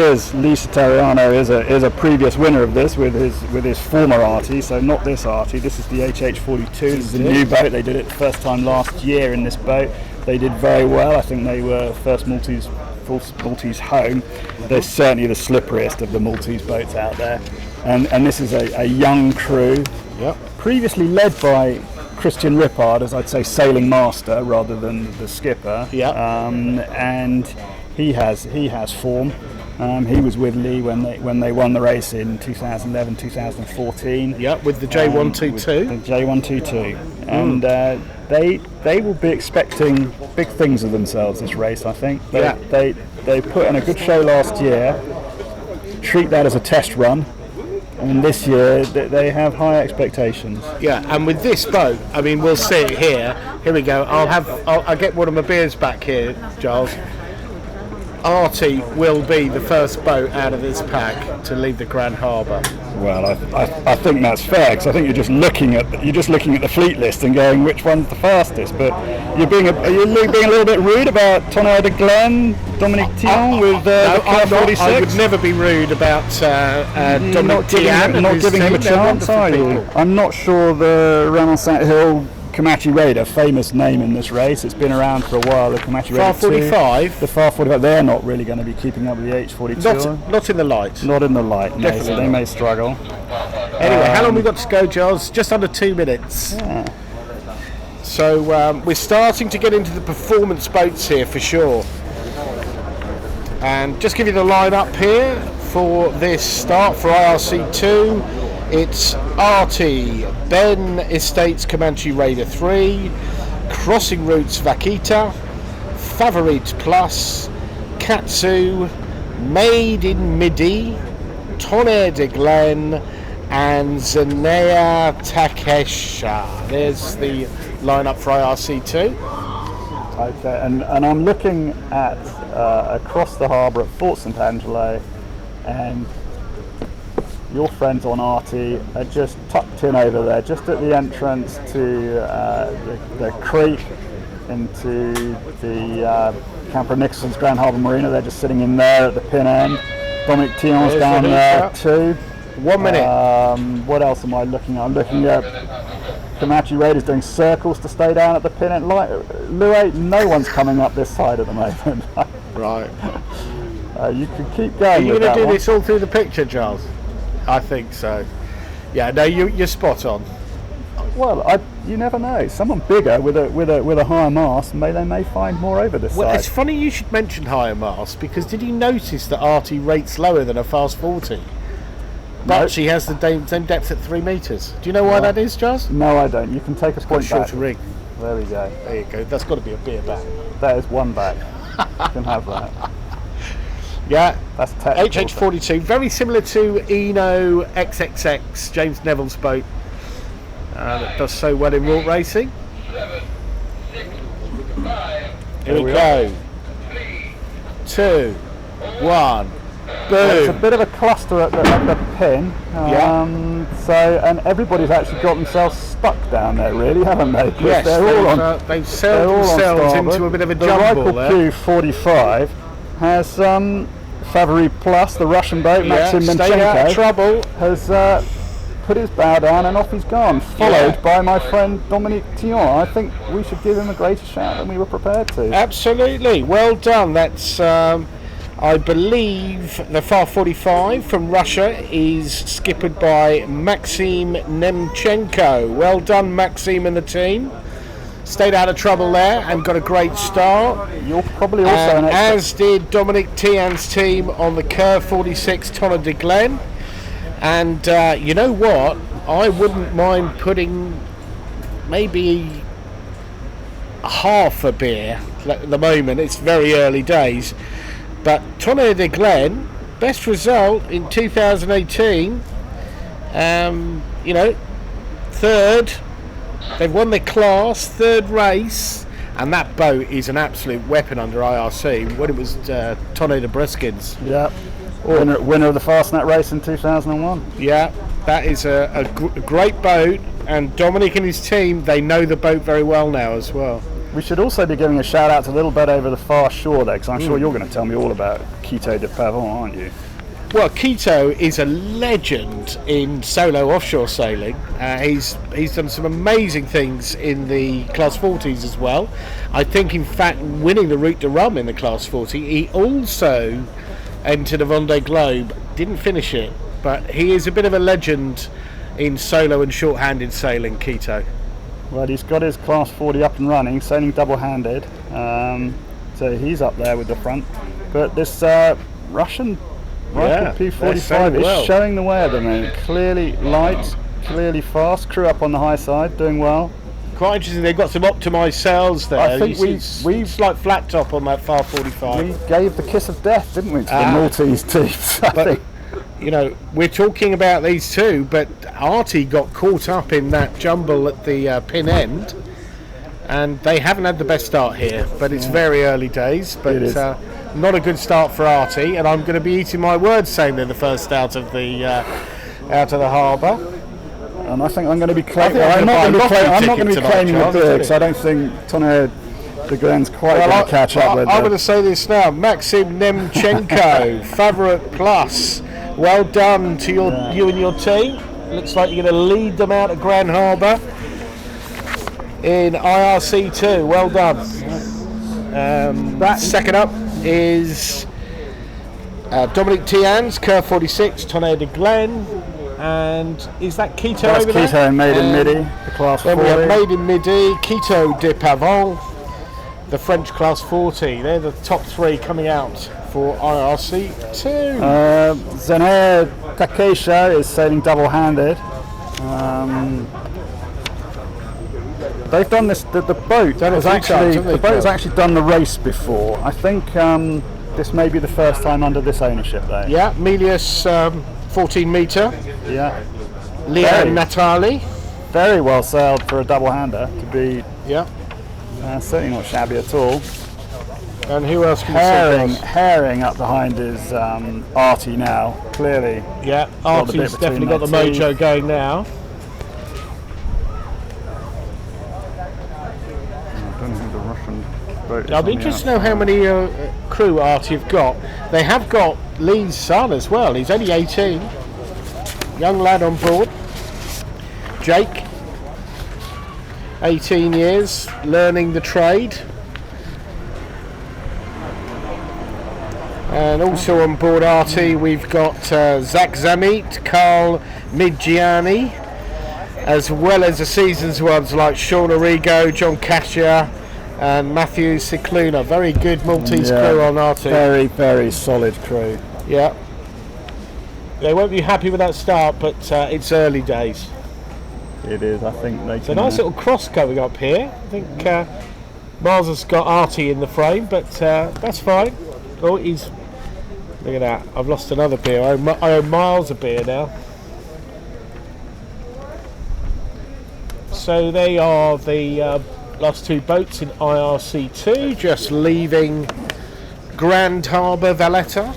Satariano is a previous winner of this with his former Artie, so not this Artie. This is the HH42. This is a new boat. They did it the first time last year in this boat. They did very well. I think they were first Maltese home. They're certainly the slipperiest of the Maltese boats out there. And this is a young crew, previously led by Christian Rippard, as I'd say sailing master rather than the skipper. And he has form. He was with Lee when they won the race in 2011, 2014. With the J122. The J122. And they will be expecting big things of themselves this race, I think. They put in a good show last year. Treat that as a test run. And this year they have high expectations. And with this boat, I mean, we'll see it here. Here we go. I'll get one of my beers back here, Giles. Artie will be the first boat out of this pack to leave the Grand Harbour. Well, I think that's fair, because I think you're just looking at the fleet list and going which one's the fastest. But are you being a little bit rude about Tonnerre de Glen, Dominic Thion with the Car 46? I would never be rude about Dominic Thion. Not giving him a chance, are you? I'm not sure the Ranon St Hill Comanche Raider, famous name in this race. It's been around for a while. The Comanche Raider 45. The FAR 45. They're not really going to be keeping up with the H42. Not in the light. Not in the light. No, so they may struggle. Anyway, how long we got to go, Giles? Just under 2 minutes. Yeah. So we're starting to get into the performance boats here for sure. And just give you the line-up here for this start for IRC2. It's RT, Ben Estates Comanche Raider 3, Crossing Routes Vaquita, Favorit Plus, Katsu, Made in Midi, Tonnerre de Glen, and Zenea Takesha. There's the lineup for IRC2. Okay, and I'm looking at across the harbour at Fort St Angelo, and your friends on Artie are just tucked in over there, just at the entrance to the creek into the Camper Nicholson's Grand Harbour Marina. They're just sitting in there at the pin end. Dominic Thion's down there too. 1 minute. What else am I looking at? I'm looking at Comanche Raiders doing circles to stay down at the pin end. Louis, no one's coming up this side at the moment. Right. You can keep going. Are you going to do this all through the picture, Charles? I think so. Yeah, no, you're spot on. Well, you never know. Someone bigger with a higher mast may find more over this Well, side. it's funny you should mention higher mast, because did you notice that Artie rates lower than a Fast 40? But No. she has the same depth at 3 metres. Do you know why that is, Charles? No, I don't. You can take a point back. Shorter rig. There we go. There you go. That's got to be a beer back. That is one back. You can have that. Yeah. That's technical. HH42, very similar to Eno XXX, James Neville's boat. That does so well in Route Racing. Here we go. 2, 1. Boom. It's a bit of a cluster at the pin. And everybody's actually got themselves stuck down there, really, haven't they? Yes, they've sailed themselves into a bit of a jumble there. The Q45 has Favorit Plus, the Russian boat, Maxim stay out of Menchenko, trouble. has put his bow down and off he's gone, followed by my friend Dominique Tillon. I think we should give him a greater shout than we were prepared to. Absolutely, well done. That's I believe the Far 45 from Russia is skippered by Maxim Nemchenko. Well done, Maxim and the team. Stayed out of trouble there and got a great start. You're probably also an expert. As did Dominic Tian's team on the Curve 46 Tonner de Glen. And you know what? I wouldn't mind putting maybe half a beer at the moment. It's very early days. But Tonner de Glen, best result in 2018. You know, third. They've won their class, third race, and that boat is an absolute weapon under IRC. When it was Tonner de Breskins. Yeah. Winner of the Fastnet race in 2001. Yeah, that is a great boat, and Dominic and his team, they know the boat very well now as well. We should also be giving a shout out to a little bit over the far shore there, because I'm sure you're going to tell me all about Quito de Pavon, aren't you? Well, Quito is a legend in solo offshore sailing. He's done some amazing things in the Class 40s as well. I think, in fact, winning the Route de Rhum in the Class 40. He also entered a Vendée Globe, didn't finish it, but he is a bit of a legend in solo and short-handed sailing, Quito. Well, he's got his Class 40 up and running, sailing double-handed, so he's up there with the front. But this Russian P45 is showing the way at the moment. Clearly light, clearly fast, crew up on the high side, doing well. Quite interesting, they've got some optimised sails there. I think we've like flat top on that Far 45. We gave the kiss of death, didn't we, to the Maltese teams? I think. You know, we're talking about these two, but Artie got caught up in that jumble at the pin end, and they haven't had the best start here, but it's very early days. But not a good start for Artie, and I'm going to be eating my words saying they're the first out of the harbour. And I think I'm going to be claiming. I'm not going to be claiming the beer, because I don't think Tonner de Glen's quite going to catch up with. I'm going to say this now: Maxim Nemchenko, Favourite Plus. Well done to you and your team. Looks like you're going to lead them out of Grand Harbour in IRC2. Well done. Second up is Dominic Tian's Curve 46 Tonner de Glen. And is that Quito over there? That's Quito and Made in Midi, the Class 40. Then we have Made in Midi, Quito de Pavon, the French Class 40. They're the top three coming out for IRC2. Zener Takesha is sailing double-handed. They've done this. The boat has actually done the race before. I think this may be the first time under this ownership, though. Yeah, Milius 14 metre. Yeah. Leon Natali. Very well sailed for a double-hander to be. Yeah. Certainly not shabby at all. And who else can Herring up behind is Artie now, clearly. Yeah, Artie's definitely got the mojo going now. I don't know who the Russian boat is. I'll be interested to know how many crew Artie have got. They have got Lee's son as well. He's only 18. Young lad on board. Jake, 18 years, learning the trade. And also on board Artie, we've got Zach Zamit, Carl Midgiani, as well as the seasons ones like Sean Arrigo, John Cassia, and Matthew Cicluna. Very good Maltese crew on Artie. Very, very solid crew. Yeah. They won't be happy with that start, but it's early days. It is, I think they It's a nice little cross going up here. I think Miles has got Artie in the frame, but that's fine. Oh, look at that. I've lost another beer. I owe Miles a beer now. So they are the last two boats in IRC2, just leaving Grand Harbour, Valletta.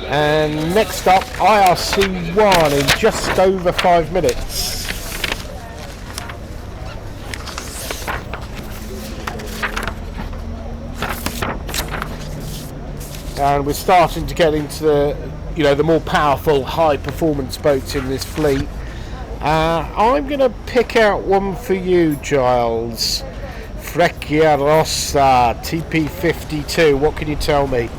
And next up, IRC1 in just over 5 minutes. and we're starting to get into the more powerful, high-performance boats in this fleet. I'm going to pick out one for you, Giles. Freccia Rossa TP52. What can you tell me?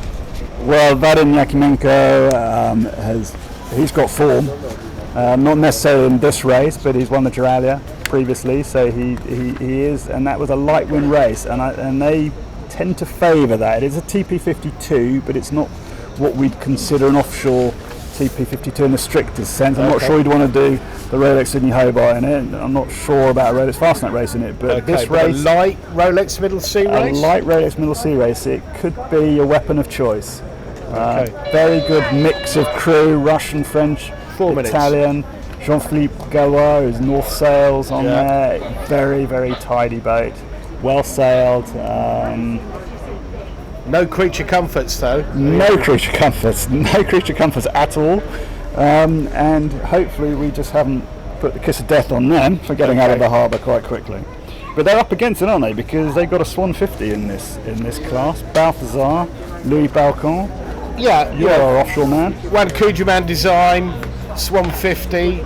Well, Vadim Yakimenko he's got form. Not necessarily in this race, but he's won the Juralia previously, so he is, and that was a light wind race, and they tend to favour that. It is a TP52, but it's not what we'd consider an offshore TP52 in the strictest sense. I'm not sure you'd want to do the Rolex Sydney Hobart in it. I'm not sure about a Rolex Fastnet race in it, but this race, a light Rolex Middle Sea Race. A light Rolex Middle Sea Race. It could be a weapon of choice. Very good mix of crew: Russian, French, 4 minutes. Italian. Jean-Philippe Gallois, who's North Sails on there. Very, very tidy boat. Well sailed. No creature comforts though. No creature comforts at all. And hopefully we just haven't put the kiss of death on them for getting out of the harbour quite quickly. But they're up against it, aren't they? Because they've got a Swan 50 in this class. Balthazar, Louis Balcon. Yeah, you're our offshore man. One Kujuman design, Swan 50,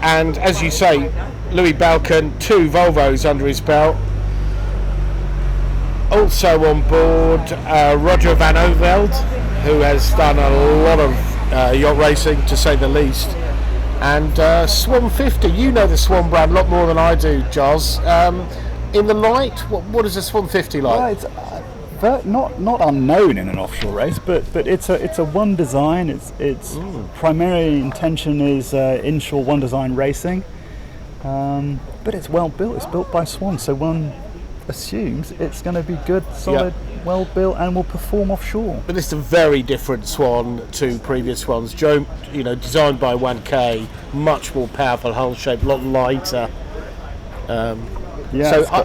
and as you say, Louis Balcon, 2 Volvos under his belt. Also on board, Roger van Oveld, who has done a lot of yacht racing, to say the least. And Swan 50, you know the Swan brand a lot more than I do, Giles. In the light, what is a Swan 50 like? Well, it's not unknown in an offshore race, but it's a one design. Its primary intention is inshore one design racing, but it's well built. It's built by Swan, so one assumes it's going to be good, solid, well built, and will perform offshore. But it's a very different Swan to previous Swans. Designed by 1K, much more powerful hull shape, a lot lighter. So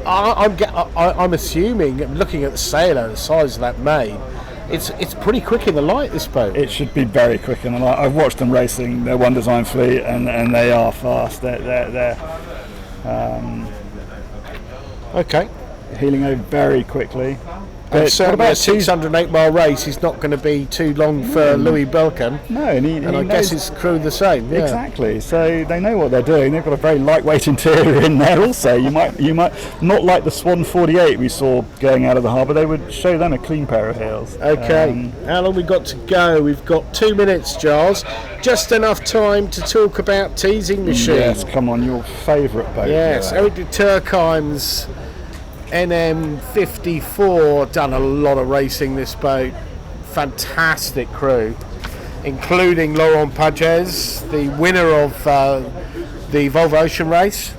I'm assuming, looking at the sailor, the size of that main, it's pretty quick in the light, this boat. It should be very quick in the light. I've watched them racing their one design fleet, and they are fast. They're heeling over very quickly. But certainly a 608 mile race is not going to be too long for Louis Belkin. No, and I guess his crew the same. Yeah. Exactly. So they know what they're doing. They've got a very lightweight interior in there. Also, you might not like the Swan 48 we saw going out of the harbour. They would show them a clean pair of heels. Okay. How long we got to go? We've got 2 minutes, Giles. Just enough time to talk about Teasing Machine. Yes, come on, your favourite boat. Yes, Eric de Turckheim's NM54, done a lot of racing this boat. Fantastic crew, including Laurent Pages, the winner of the Volvo Ocean race.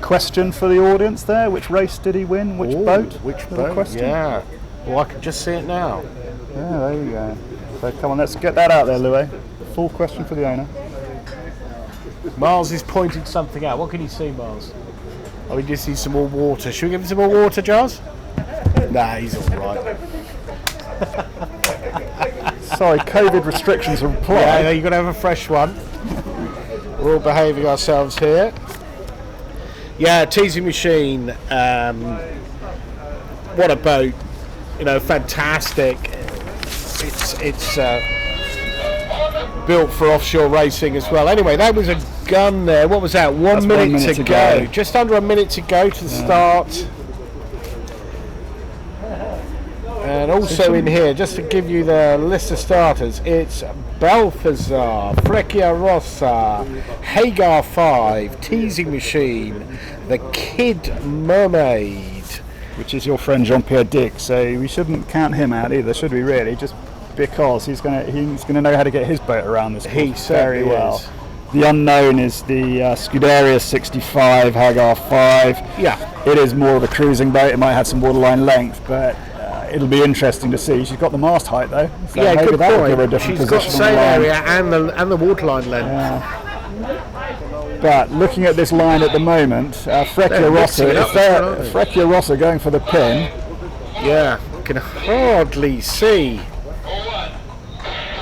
Question for the audience there: which race did he win? Which boat? Which boat? Yeah. Well, I can just see it now. Yeah, there you go. So come on, let's get that out there, Louis. Full question for the owner. Miles is pointing something out. What can you see, Miles? Oh, we just need some more water. Should we give him some more water, Giles? Nah, he's all right. Sorry, COVID restrictions are applied. Yeah, you've got to have a fresh one. We're all behaving ourselves here. Yeah, Teasing Machine. What a boat. Fantastic. It's built for offshore racing as well. Anyway, that was a gun there. What was that? One minute to go. Just under a minute to go to the start. And also in here, just to give you the list of starters, it's Balthazar, Freccia Rossa, Hagar 5, Teasing Machine, the Kid Mermaid, which is your friend Jean-Pierre Dick. So we shouldn't count him out either, should we? Really, just because he's gonna know how to get his boat around this course very well. Is. The unknown is the Scuderia 65 Hagar 5. Yeah, it is more of a cruising boat. It might have some waterline length, but it'll be interesting to see. She's got the mast height though, so yeah, maybe good that point. will give her a different She's position. She's got sail area and the waterline length. Yeah. But looking at this line at the moment, Freccia Rossa going for the pin. Yeah, can hardly see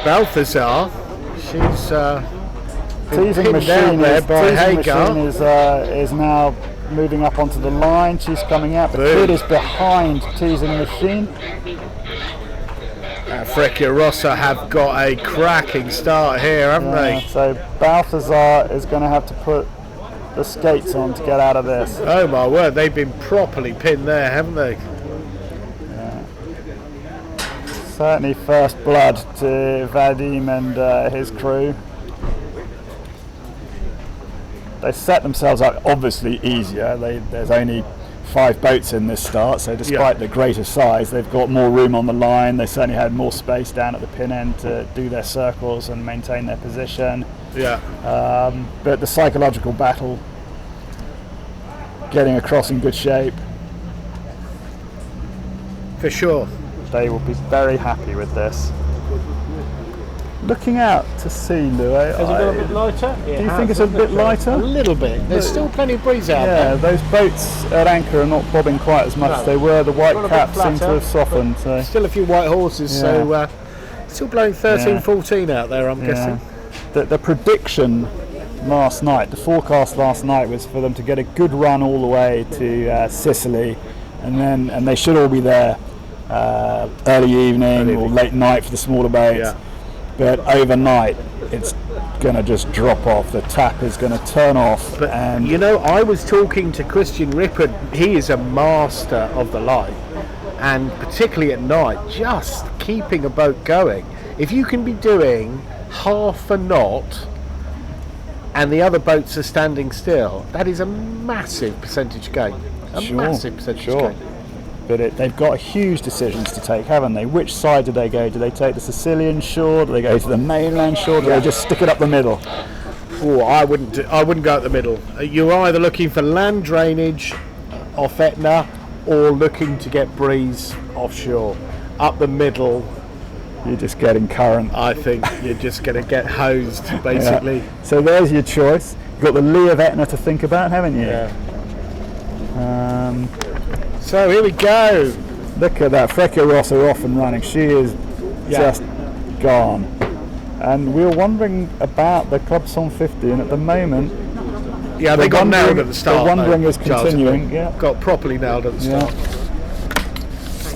Balthazar. She's Teasing Machine is now moving up onto the line. She's coming out. The Kid is behind Teasing Machine. Freccia Rossa have got a cracking start here, haven't they? So Balthazar is going to have to put the skates on to get out of this. Oh my word, they've been properly pinned there, haven't they? Certainly first blood to Vadim and his crew. They set themselves up obviously easier. There's only 5 boats in this start, so despite the greater size, they've got more room on the line. They certainly had more space down at the pin end to do their circles and maintain their position. Yeah. But the psychological battle, getting across in good shape, For sure. they will be very happy with this. Looking out to sea, Louis. Has it got a bit lighter? Do you think it's a bit lighter? A little bit. There's still plenty of breeze out there. Yeah, those boats at anchor are not bobbing quite as much as they were. The white Got a bit caps seem to flatter. have softened. So. Still a few white horses, so still blowing 13, Yeah. 14 out there, I'm guessing. The prediction last night, the forecast last night was for them to get a good run all the way to Sicily, and they should all be there early evening or late night for the smaller boats. Yeah. But overnight, it's going to just drop off. The tap is going to turn off. But, and you know, I was talking to Christian Rippert. He is a master of the light. And particularly at night, just keeping a boat going. If you can be doing half a knot and the other boats are standing still, that is a massive percentage gain. Massive percentage gain. But they've got huge decisions to take, haven't they? Which side do they go? Do they take the Sicilian shore? Do they go to the mainland shore? Do they just stick it up the middle? Oh, I wouldn't go up the middle. You're either looking for land drainage off Etna or looking to get breeze offshore. Up the middle, You're just getting current. I think you're just going to get hosed, basically. Yeah. So there's your choice. You've got the lee of Etna to think about, haven't you? Yeah. So here we go. Look at that, Freccia Rossa off and running. She is just gone. And we were wondering about the Club 150, and at the moment, Yeah, they got nailed at the start. The wandering though, is continuing. Yeah. Got properly nailed at the start.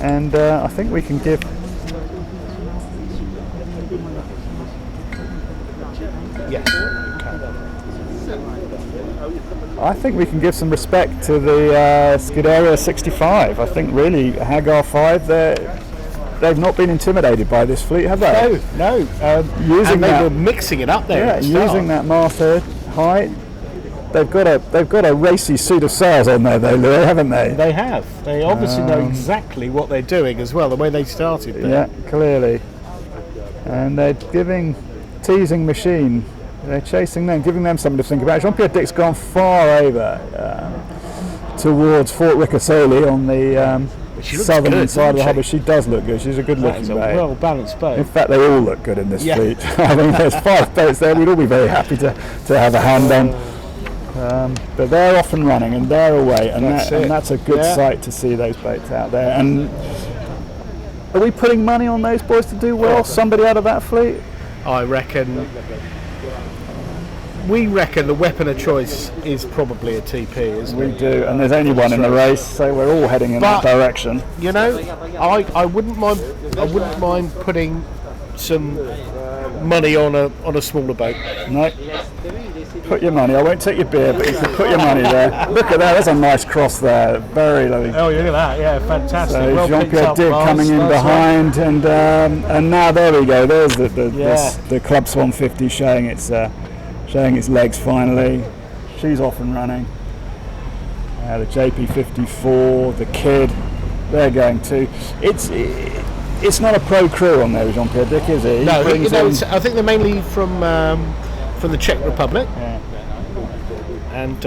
And I think we can give. Yes. I think we can give some respect to the Scuderia 65. I think really Hagar 5, they've not been intimidated by this fleet, have they? No. Using And they were mixing it up there. Yeah, at the start. using that masthead height. They've got a racy suit of sails on there though, Louis, haven't they? They have. They obviously know exactly what they're doing as well, the way they started there. Yeah, clearly. And they're teasing Machine. They're chasing them, giving them something to think about. Jean-Pierre Dick's gone far over towards Fort Ricasoli on the southern good, side of the doesn't harbour. she? She does look good. She's a good That looking is a boat. well-balanced boat. In fact, they all look good in this Yeah. fleet. I mean, there's 5 boats there. We'd all be very happy to have a hand on. But they're off and running, and they're away, and that's a good sight to see those boats out there. And are we putting money on those boys to do well? Somebody out of that fleet? I reckon. We reckon the weapon of choice is probably a TP, isn't it? We do, and there's only one in the race, so we're all heading in that direction. You know, I wouldn't mind putting some money on a smaller boat. No. Put your money. I won't take your beer, but you can put your money there. Look at that. There's a nice cross there. Very lovely. Oh, look at that. Yeah, fantastic. So well Jean-Pierre Dick coming in behind, and now there we go. There's the Club 150 showing its legs finally. She's off and running. The JP54, the Kid, they're going too. It's not a pro crew on there with Jean-Pierre Dick, is he? No, I think they're mainly from the Czech Republic. Yeah. And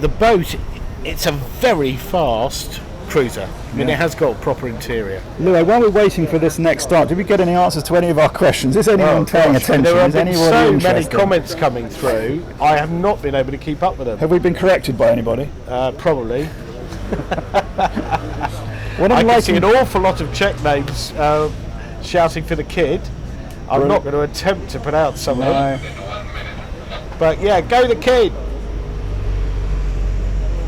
the boat, it's a very fast cruiser. I mean, it has got a proper interior. Louis, while we're waiting for this next start, did we get any answers to any of our questions? Is anyone paying attention? There have Is been anyone so many interested? comments coming through. I have not been able to keep up with them. Have we been corrected by anybody? Probably. What I I'm can see liking, an awful lot of Czech names shouting for the Kid. I'm not going to attempt to pronounce some of them. But yeah, go the Kid.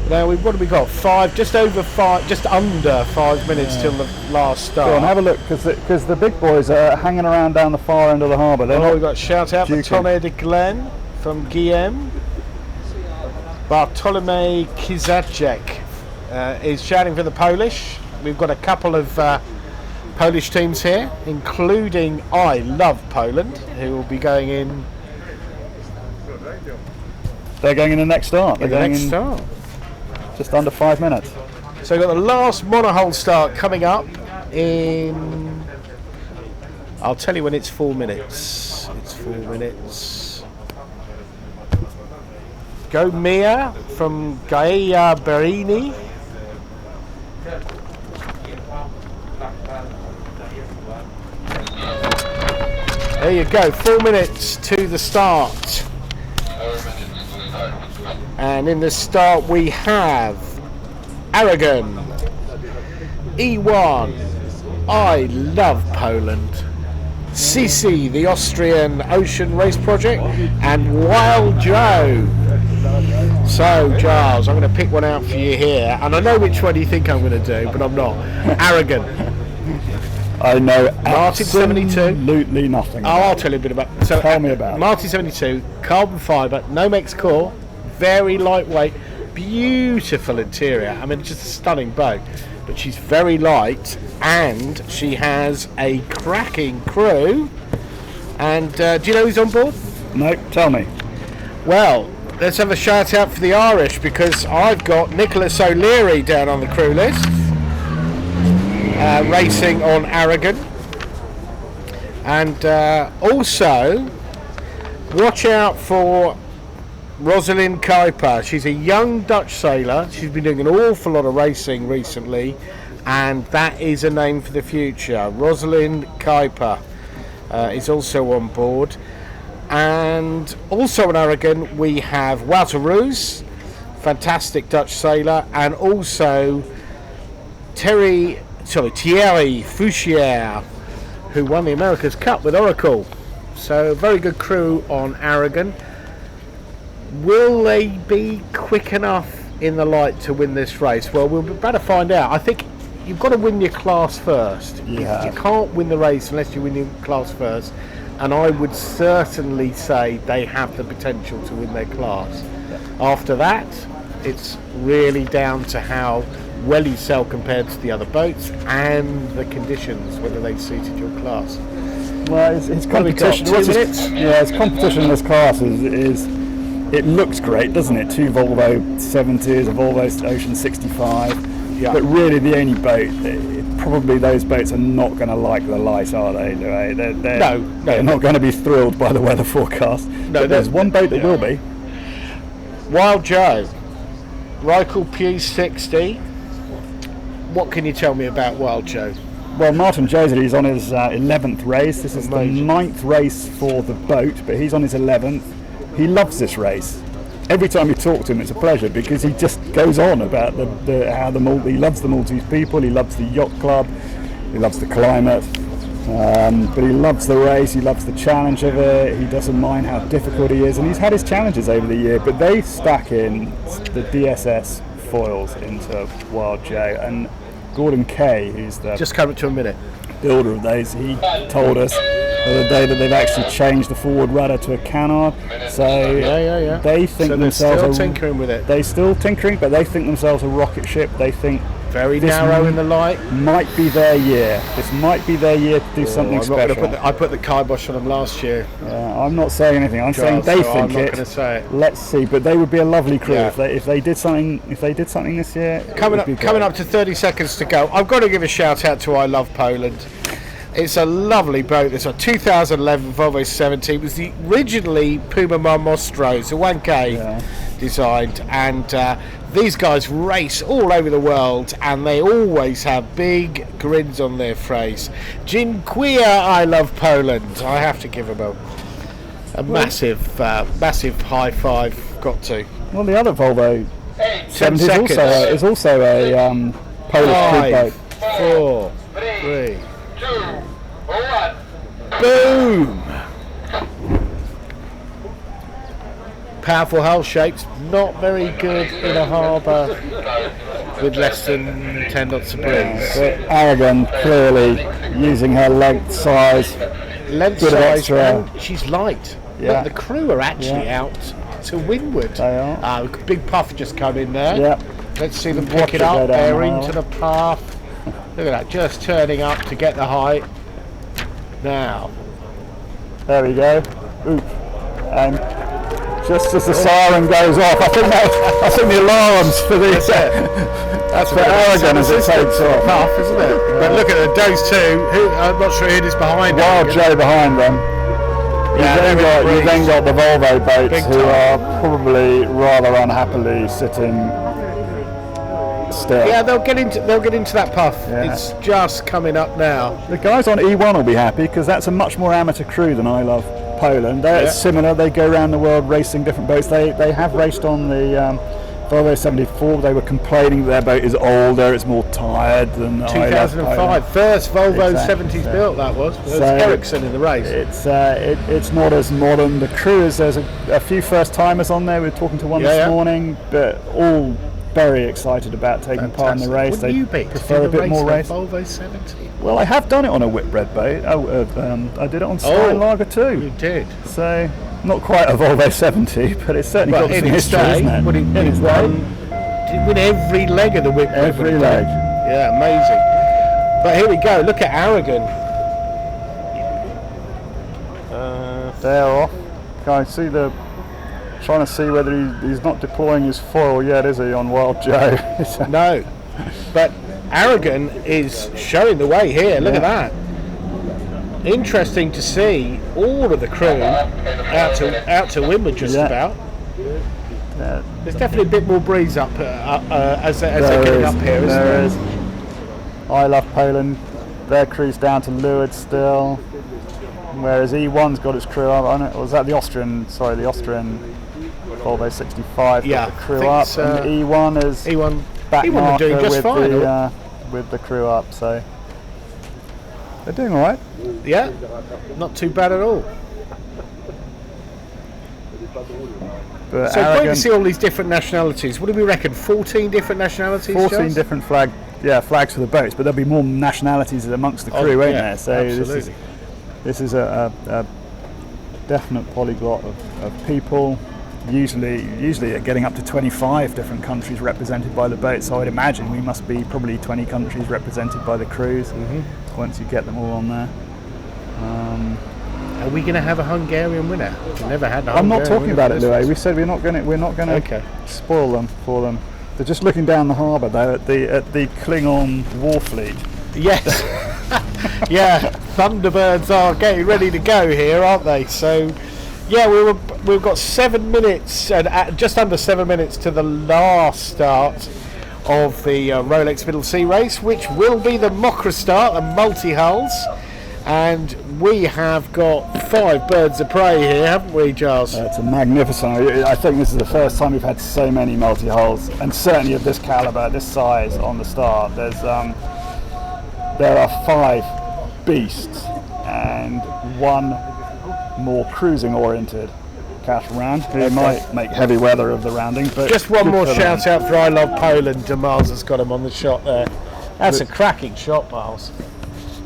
Now, what have we got? Just under 5 minutes till the last start. Go on, have a look, because the big boys are hanging around down the far end of the harbour. We've got shout out for Tommy de Glen from Guillem. Bartolomej Kizacek is shouting for the Polish. We've got a couple of Polish teams here, including I Love Poland, who will be going in. They're going in the next start. They're going in start. Just under 5 minutes. So we've got the last monohull start coming up in. I'll tell you when it's 4 minutes. It's 4 minutes. Go Mia from Gaia Berini. There you go, 4 minutes to the start. And in the start we have Aragon, E1, I Love Poland, CC, the Austrian Ocean Race Project, and Wild Joe. So, Giles, I'm going to pick one out for you here, and I know which one you think I'm going to do, but I'm not. Aragon. I know Martin 72. Absolutely nothing. I'll tell you a bit about it. So, tell me about it. Martin 72, carbon fibre, Nomex core, very lightweight, beautiful interior. I mean, just a stunning boat. But she's very light, and she has a cracking crew. And do you know who's on board? No, tell me. Well, let's have a shout out for the Irish, because I've got Nicholas O'Leary down on the crew list, racing on Aragon. And also, watch out for Rosalind Kuiper. She's a young Dutch sailor. She's been doing an awful lot of racing recently, and that is a name for the future. Rosalind Kuiper is also on board. And also in Aragon we have Wouter Roos, fantastic Dutch sailor, and also Thierry Fouchier, who won the America's Cup with Oracle. So a very good crew on Aragon. Will they be quick enough in the light to win this race? Well, we'll better find out. I think you've got to win your class first. Yeah. You can't win the race unless you win your class first. And I would certainly say they have the potential to win their class. Yeah. After that, it's really down to how well you sail compared to the other boats and the conditions, whether they suited your class. Well, it's competition. 2 minutes? It's competition in this class is it looks great, doesn't it? 2 Volvo 70s, a Volvo Ocean 65. Yeah. But really, the only boat, probably those boats are not going to like the light, are they? They're not going to be thrilled by the weather forecast. No, there's one boat that will be. Wild Joe, Reichel P60. What can you tell me about Wild Joe? Well, Martin Joseph is on his 11th race. This is the 9th race for the boat, but he's on his 11th. He loves this race. Every time you talk to him, it's a pleasure, because he just goes on about he loves the Maltese people, he loves the yacht club, he loves the climate, but he loves the race, he loves the challenge of it, he doesn't mind how difficult he is, and he's had his challenges over the year, but they stack in the DSS foils into Wild Joe, and Gordon Kay, who's the just coming to a minute builder of those, he told us the other day that they've actually changed the forward rudder to a canard. So they think themselves still tinkering with it. They're still tinkering, but they think themselves a rocket ship. They think very narrow in the light. Might be their year. This might be their year to do something special. I put the kibosh on them last year. I'm not saying anything. I'm saying they think I'm not going to say it. Let's see. But they would be a lovely crew if they did something. If they did something this year. Coming up to 30 seconds to go. I've got to give a shout out to I Love Poland. It's a lovely boat. It's a 2011 Volvo 70. It was originally Puma Marmostros, a 1K designed, and these guys race all over the world, and they always have big grins on their face. Dziękuję, I Love Poland. I have to give them a massive high five. Got to. Well, the other Volvo 70 is also a Polish crew boat. 4, 3, 2, 1. Boom! Powerful hull shapes, not very good in a harbour with less than 10 knots of breeze. But Aragon clearly using her length size. Length bit of size, extra. and she's light. Yeah. But the crew are actually out to windward. They are. Big puff just come in there. Yeah. Let's see them Watch pick it it go up. down They're the into the path. Look at that, just turning up to get the height. Now. There we go. Oop. And just as the siren goes off, I think the alarms for the That's for Aragon as it takes off. Puff, isn't it? But look at those two. I'm not sure who is behind Wild Aragon. Joe behind them. You've then got the Volvo boats Big who time. are probably rather unhappily sitting still. Yeah, they'll get into that puff. Yeah. It's just coming up now. The guys on E1 will be happy because that's a much more amateur crew than I Love Poland. They're similar. They go around the world racing different boats. They have raced on the Volvo 74. They were complaining that their boat is older, it's more tired than I Love 2005, Poland. first Volvo Exactly. 70s built. That was. There was So Ericsson in the race. It's not as modern. The crew is there's a few first timers on there. We were talking to one this morning, but all very excited about taking part in the race. Wouldn't you be? Prefer a bit more race. Volvo 70. Well, I have done it on a Whitbread boat. I did it on Stein Lager too. You did. So not quite a Volvo 70, but it's certainly got some history, isn't it? Did it win every leg of the Whitbread? Every leg. Yeah, amazing. But here we go. Look at Aragon. They're off. Can I see trying to see whether he's not deploying his foil yet, is he, on Wild Joe? No. But Aragon is showing the way here. Look at that. Interesting to see all of the crew out to windward just about. There's definitely a bit more breeze up as they're getting up here, isn't there? Is. I Love Poland. Their crew's down to leeward still, whereas E1's got its crew up on it. Or was that the Austrian Volvo 65 got the crew up, and E1 is back E1 are doing just fine with the crew up, so they're doing all right. Yeah, not too bad at all. But so great to see all these different nationalities. What do we reckon? 14 different nationalities? 14 different flags for the boats, but there'll be more nationalities amongst the crew, won't there? So this is a definite polyglot of people. Usually getting up to 25 different countries represented by the boat, so I'd imagine we must be probably 20 countries represented by the crews once you get them all on there. Are we going to have a Hungarian winner? We've never had a Hungarian I'm not talking about it, Louis. race. We said we're not going to spoil them for them. They're just looking down the harbour though at the Klingon war fleet. Yes. Yeah, Thunderbirds are getting ready to go here, aren't they? So yeah, we've got 7 minutes, just under 7 minutes to the last start of the Rolex Middle Sea Race, which will be the MOCRA start, the multi-hulls. And we have got 5 birds of prey here, haven't we, Giles? It's a magnificent. I think this is the first time we've had so many multi-hulls, and certainly of this calibre, this size on the start. There are 5 beasts and 1 more cruising-oriented catamaran. It might make heavy weather of the rounding, but just one more shout out for I Love Poland. De Miles has got him on the shot there. That's a cracking shot, Miles,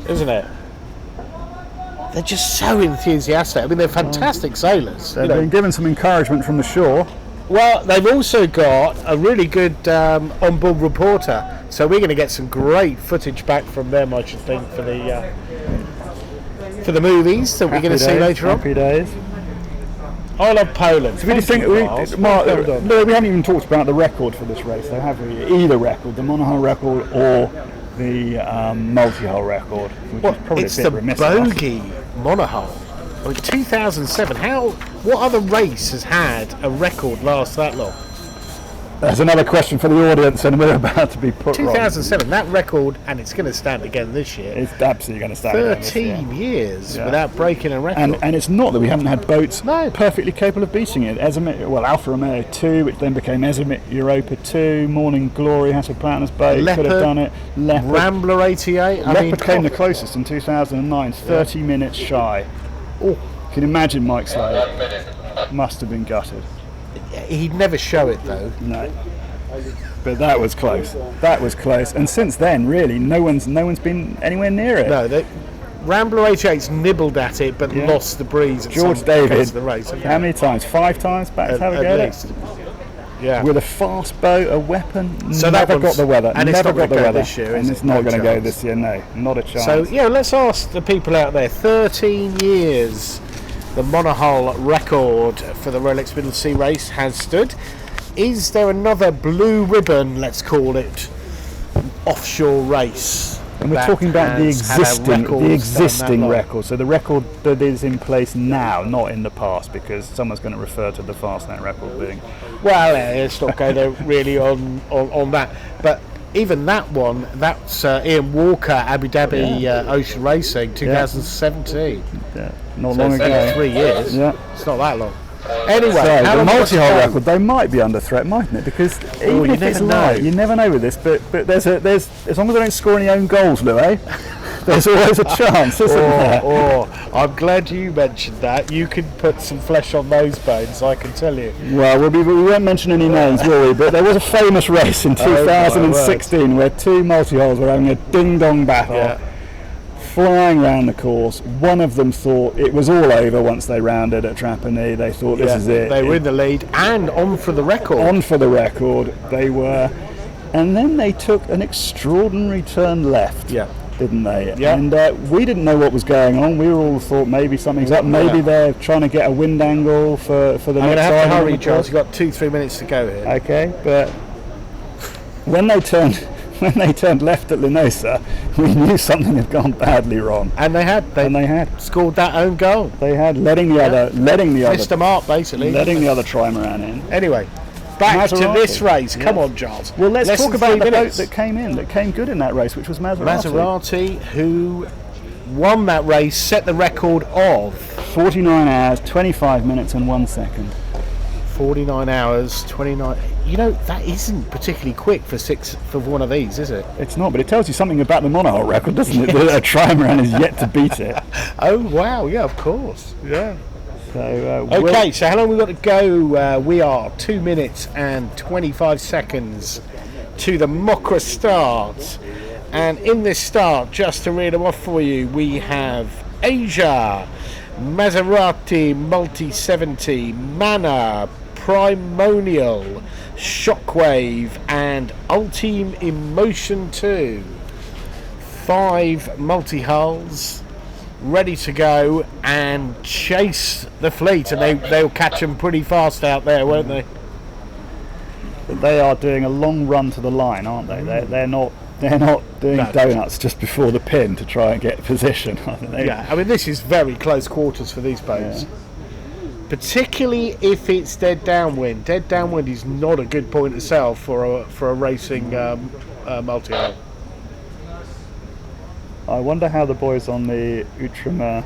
isn't it? They're just so enthusiastic. I mean, they're fantastic sailors. They've been given some encouragement from the shore. Well, they've also got a really good on-board reporter, so we're going to get some great footage back from them, I should think, for the movies that we're going to see later on. Happy days. I Love Poland. So we haven't even talked about the record for this race, though, have we? Either record, the monohull record or the multi-hull record. It's the bogey monohull. I mean, 2007. What other race has had a record last that long? There's another question for the audience, and we're about to be put 2007. That record, and it's going to stand again this year. It's absolutely going to stand again this year. 13 years without breaking a record. And it's not that we haven't had boats perfectly capable of beating it. Alfa Romeo 2, which then became Ezimit Europa 2. Morning Glory, Hasselplatner's boat, Leopard, could have done it. Leopard. Rambler 88. Leopard came the closest in 2009, 30 minutes shy. Oh, can you imagine Mike Slade? Must have been gutted. He'd never show it though. No. But that was close. That was close. And since then, really, no one's been anywhere near it. No, Rambler 88's nibbled at it, but lost the breeze. George David, the race. How many times? 5 times back to have a go at it? Yeah. With a fast boat, a weapon, so never got the weather. And never it's not got the weather this year, and it's not going to go this year, no. Not a chance. So, let's ask the people out there, 13 years the monohull record for the Rolex Middle Sea Race has stood. Is there another blue ribbon, let's call it, offshore race? And we're talking about the existing record. So the record that is in place now, not in the past, because someone's going to refer to the Fastnet record being. Well, let's not go there really on that. But even that one, that's Ian Walker, Abu Dhabi Ocean Racing, 2017. Yeah, not long ago. It's only 3 years. Yeah, it's not that long. Anyway, so the multi-hull record, they might be under threat, mightn't it? Because even if it's light, you never know with this. But there's as long as they don't score any own goals, Louis, there's always a chance, isn't there? I'm glad you mentioned that. You can put some flesh on those bones, I can tell you. Well, we won't mention any names, will we? But there was a famous race in 2016 where 2 multi-hulls were having a ding-dong battle. Yeah. Flying round the course. One of them thought it was all over once they rounded at Trapani. They thought this is it. They were in the lead and on for the record. On for the record, they were. And then they took an extraordinary turn left, didn't they? Yeah. And we didn't know what was going on. We all thought maybe something's up. Maybe they're trying to get a wind angle for the next time. I'm going to have to hurry, Charles. You've got 2-3 minutes to go here. Okay, but when they turned left at Linosa, we knew something had gone badly wrong. And they had scored that own goal. They had letting the other missed them up basically. Letting the other trimaran in. Anyway, back to this race. Come on, Charles. Well, let's talk about the boat that came good in that race, which was Maserati. Maserati, who won that race, set the record of 49 hours, 25 minutes and 1 second. 49 hours, 29. You know, that isn't particularly quick for one of these, is it? It's not, but it tells you something about the monohull record, doesn't it? That a trimaran is yet to beat it. Oh, wow, yeah, of course. Yeah. So, so how long have we got to go? We are 2 minutes and 25 seconds to the MOCRA start. And in this start, just to read them off for you, we have Asia, Maserati Multi 70, Mana, Primonial, Shockwave and Ultime Emotion 2. 5 multi-hulls ready to go and chase the fleet, and they'll catch them pretty fast out there, won't they? They are doing a long run to the line, aren't they? They're not doing donuts just before the pin to try and get position. Yeah, I mean this is very close quarters for these boats. Yeah. Particularly if it's dead downwind. Dead downwind is not a good point to sell for a racing multi-hull. I wonder how the boys on the Utrama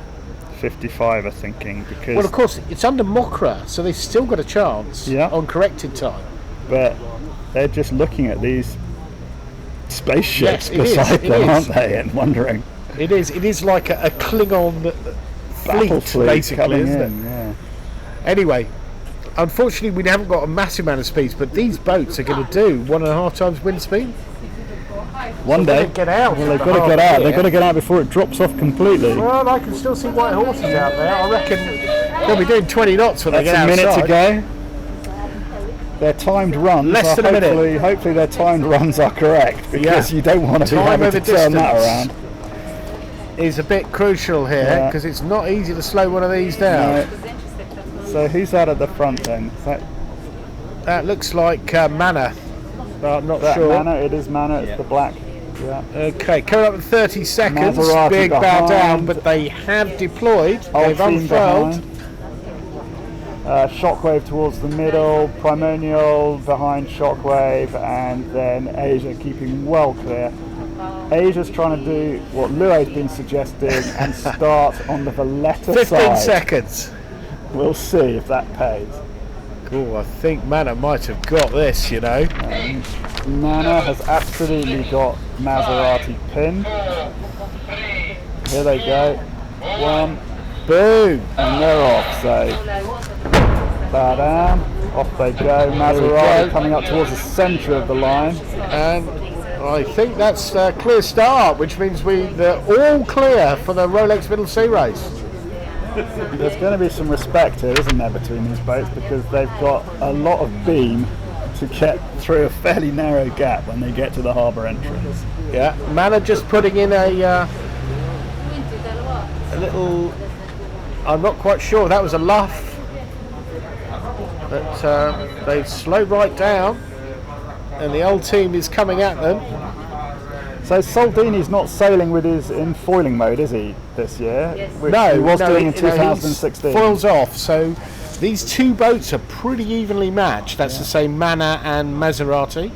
55 are thinking, because well, of course it's under MOCRA, so they've still got a chance on corrected time. But they're just looking at these spaceships beside them, aren't they, and wondering. It is like a Klingon fleet basically, isn't it? Yeah. Anyway, unfortunately we haven't got a massive amount of speed, but these boats are going to do 1.5 times wind speed. One day. Get out. Well, they've got to get out. They've got to get out before it drops off completely. Well, I can still see white horses out there. I reckon they'll be doing 20 knots when they get outside. That's a minute to go. Their timed runs. Less than a minute. Hopefully their timed runs are correct, because you don't want to be having to turn that around. Is a bit crucial here, because it's not easy to slow one of these down. No. So who's that at the front then? That looks like Mana. But I'm not sure. Mana, it is Mana, it's the black. Yeah. Okay, coming up in 30 seconds. Maserati big bow behind. down, but they have deployed. They've unfurled. Shockwave towards the middle, Primonial behind Shockwave, and then Asia keeping well clear. Asia's trying to do what Louis has been suggesting and start on the Valletta 15 side. seconds. We'll see if that pays. Cool, I think Mana might have got this, you know. Mana has absolutely got Maserati pinned. Here they go. One, boom, and they're off. So Badam. Off they go. Maserati coming up towards the centre of the line. And I think that's a clear start, which means they're all clear for the Rolex Middle Sea Race. There's going to be some respect here, isn't there, between these boats, because they've got a lot of beam to get through a fairly narrow gap when they get to the harbour entrance. Yeah, Mana just putting in a little, I'm not quite sure, that was a luff, but they've slowed right down and the old team is coming at them. So Soldini's not sailing with his in foiling mode, is he, this year? Yes. Which he was doing in 2016. Foils off, so these two boats are pretty evenly matched. That's the same Mana and Maserati.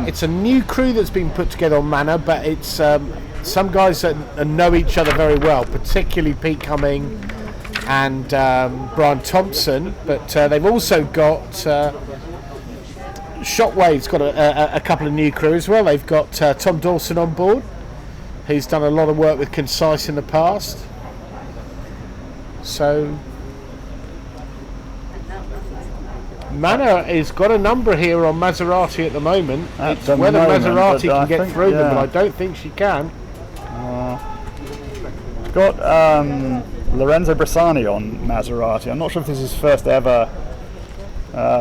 It's a new crew that's been put together on Mana, but it's some guys that know each other very well, particularly Pete Cumming and Brian Thompson. But they've also got Shockwave's got a couple of new crew as well. They've got Tom Dawson on board, who's done a lot of work with Concise in the past. So Mana has got a number here on Maserati at the moment. It's whether Maserati can get through them, but I don't think she can. Got Lorenzo Bressani on Maserati. I'm not sure if this is his first ever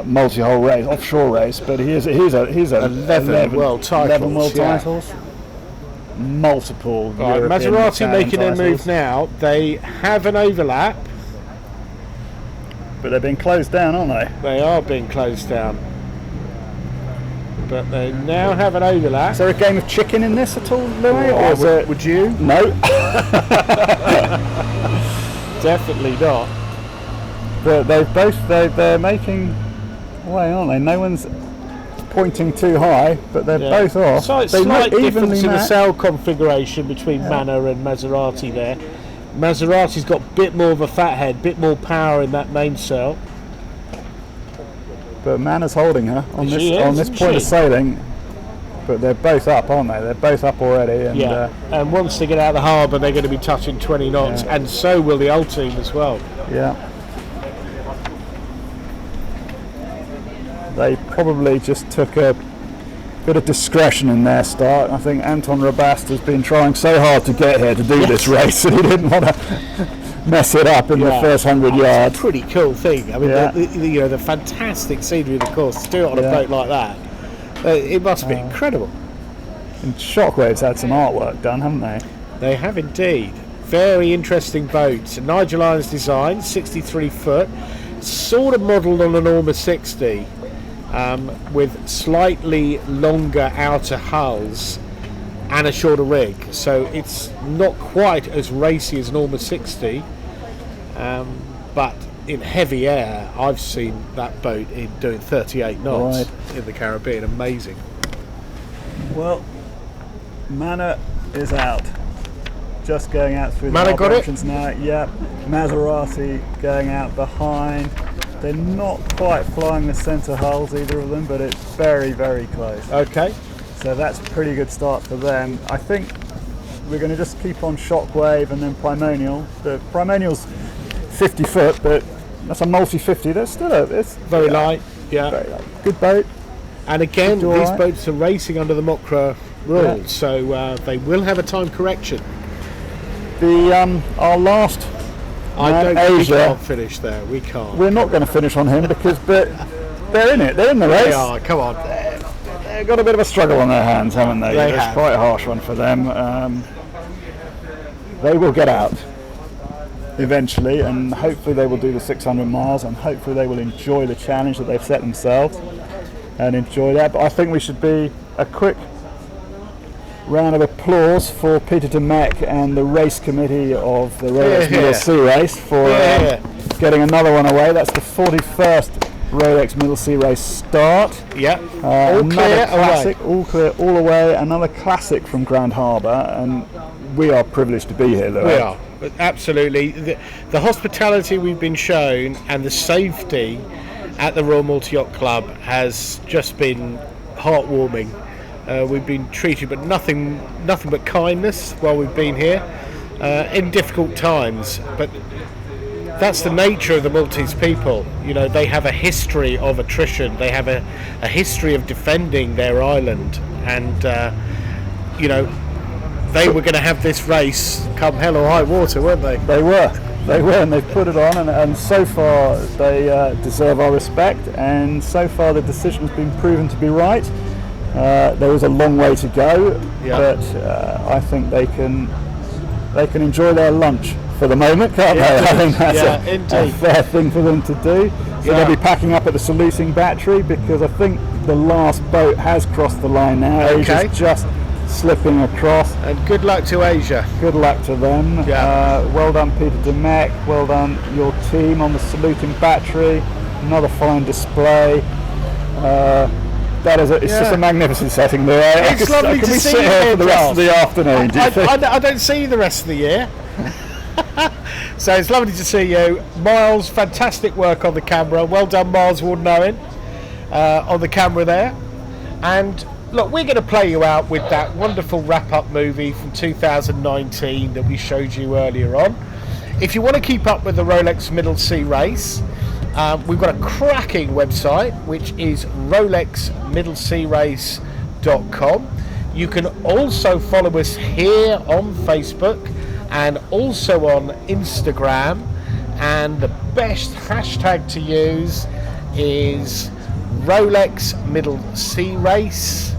multi-hull race, offshore race, but he's 11 world titles. 11 world titles. Multiple European Maserati making titles. their move now. They have an overlap. But they're being closed down, aren't they? They are being closed down. But they now have an overlap. Is there a game of chicken in this at all, Louis? Would you? No. Definitely not. But they're making way, aren't they? No one's pointing too high, but they're both off. Slight difference in the sail configuration between Mana and Maserati there. Maserati's got a bit more of a fat head, bit more power in that mainsail. But Mana's holding her on this point of sailing. But they're both up, aren't they? They're both up already. And, and once they get out of the harbour, they're going to be touching 20 knots, and so will the old team as well. Yeah. They probably just took a bit of discretion in their start. I think Anton Rabast has been trying so hard to get here to do this race, and he didn't want to mess it up in the first 100 yards. It's a pretty cool thing. I mean, the fantastic scenery of the course, to do it on a boat like that, it must be incredible. And Shockwave's had some artwork done, haven't they? They have indeed. Very interesting boat. Nigel Irons design, 63 foot, sort of modelled on an Orma 60. With slightly longer outer hulls and a shorter rig, so it's not quite as racy as an Orma 60, but in heavy air I've seen that boat doing 38 knots in the Caribbean. Amazing. Well, Mana is out, just going out through the harbour entrance now. Yep, Maserati going out behind. They're not quite flying the centre hulls, either of them, but it's very, very close. Okay. So that's a pretty good start for them. I think we're going to just keep on Shockwave and then Primonial. The Primonial's 50 foot, but that's a multi-50. That's still it's very light. Yeah. Very light. Good boat. And again, these boats are racing under the MOCRA rules, so they will have a time correction. Our last. I don't think we can't finish there. We can't. We're not going to finish on him because they're in it. They're in the race. They are. Come on. They've got a bit of a struggle on their hands, haven't they? It's quite a harsh one for them. They will get out eventually, and hopefully they will do the 600 miles, and hopefully they will enjoy the challenge that they've set themselves and enjoy that. But I think we should be a quick round of applause for Peter Demek and the race committee of the Rolex Middle Sea Race for getting another one away. That's the 41st Rolex Middle Sea Race start. Yeah, all clear, classic, all clear, all away. Another classic from Grand Harbour, and we are privileged to be here, Louis. We are, absolutely. The hospitality we've been shown and the safety at the Royal Malta Yacht Club has just been heartwarming. We've been treated, but nothing but kindness while we've been here in difficult times. But that's the nature of the Maltese people. You know, they have a history of attrition. They have a history of defending their island, and you know, they were going to have this race come hell or high water, weren't they? They were, and they've put it on, and so far they deserve our respect, and so far the decision has been proven to be right. There is a long way to go, but I think they can enjoy their lunch for the moment, can't they? I think that's a fair thing for them to do. So they'll be packing up at the saluting battery, because I think the last boat has crossed the line now. Okay. Asia's just slipping across. And good luck to Asia. Good luck to them. Yeah. Well done, Peter Demek. Well done, your team on the saluting battery. Another fine display. It's just a magnificent setting there. It's lovely to see you here for the rest of the afternoon. Do you think? I don't see you the rest of the year. So it's lovely to see you. Miles, fantastic work on the camera. Well done, Miles Warden Owen, on the camera there. And look, we're going to play you out with that wonderful wrap-up movie from 2019 that we showed you earlier on. If you want to keep up with the Rolex Middle Sea Race, we've got a cracking website, which is rolexmiddlesearace.com. You can also follow us here on Facebook and also on Instagram, and the best hashtag to use is Rolex Middle Sea Race,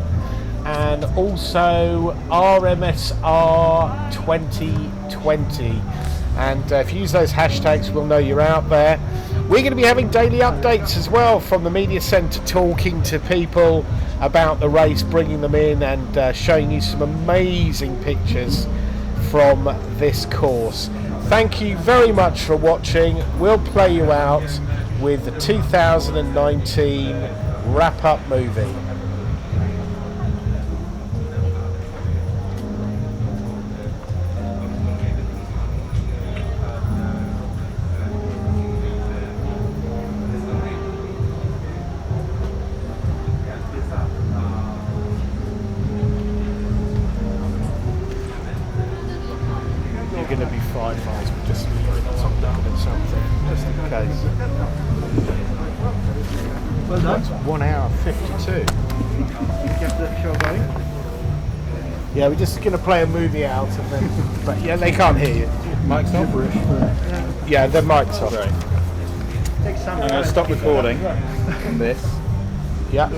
and also RMSR 2020. And if you use those hashtags, we'll know you're out there. We're going to be having daily updates as well from the media centre, talking to people about the race, bringing them in, and showing you some amazing pictures from this course. Thank you very much for watching. We'll play you out with the 2019 wrap-up movie. Going to be 5 miles, but just top down and something, just in case. Well done. That's 1 hour 52. Get the show going. Yeah, we're just going to play a movie out, and then, but yeah, they can't hear you. Mic's off. Yeah, the mic's off. Right. I'm going to stop recording on this. Yeah.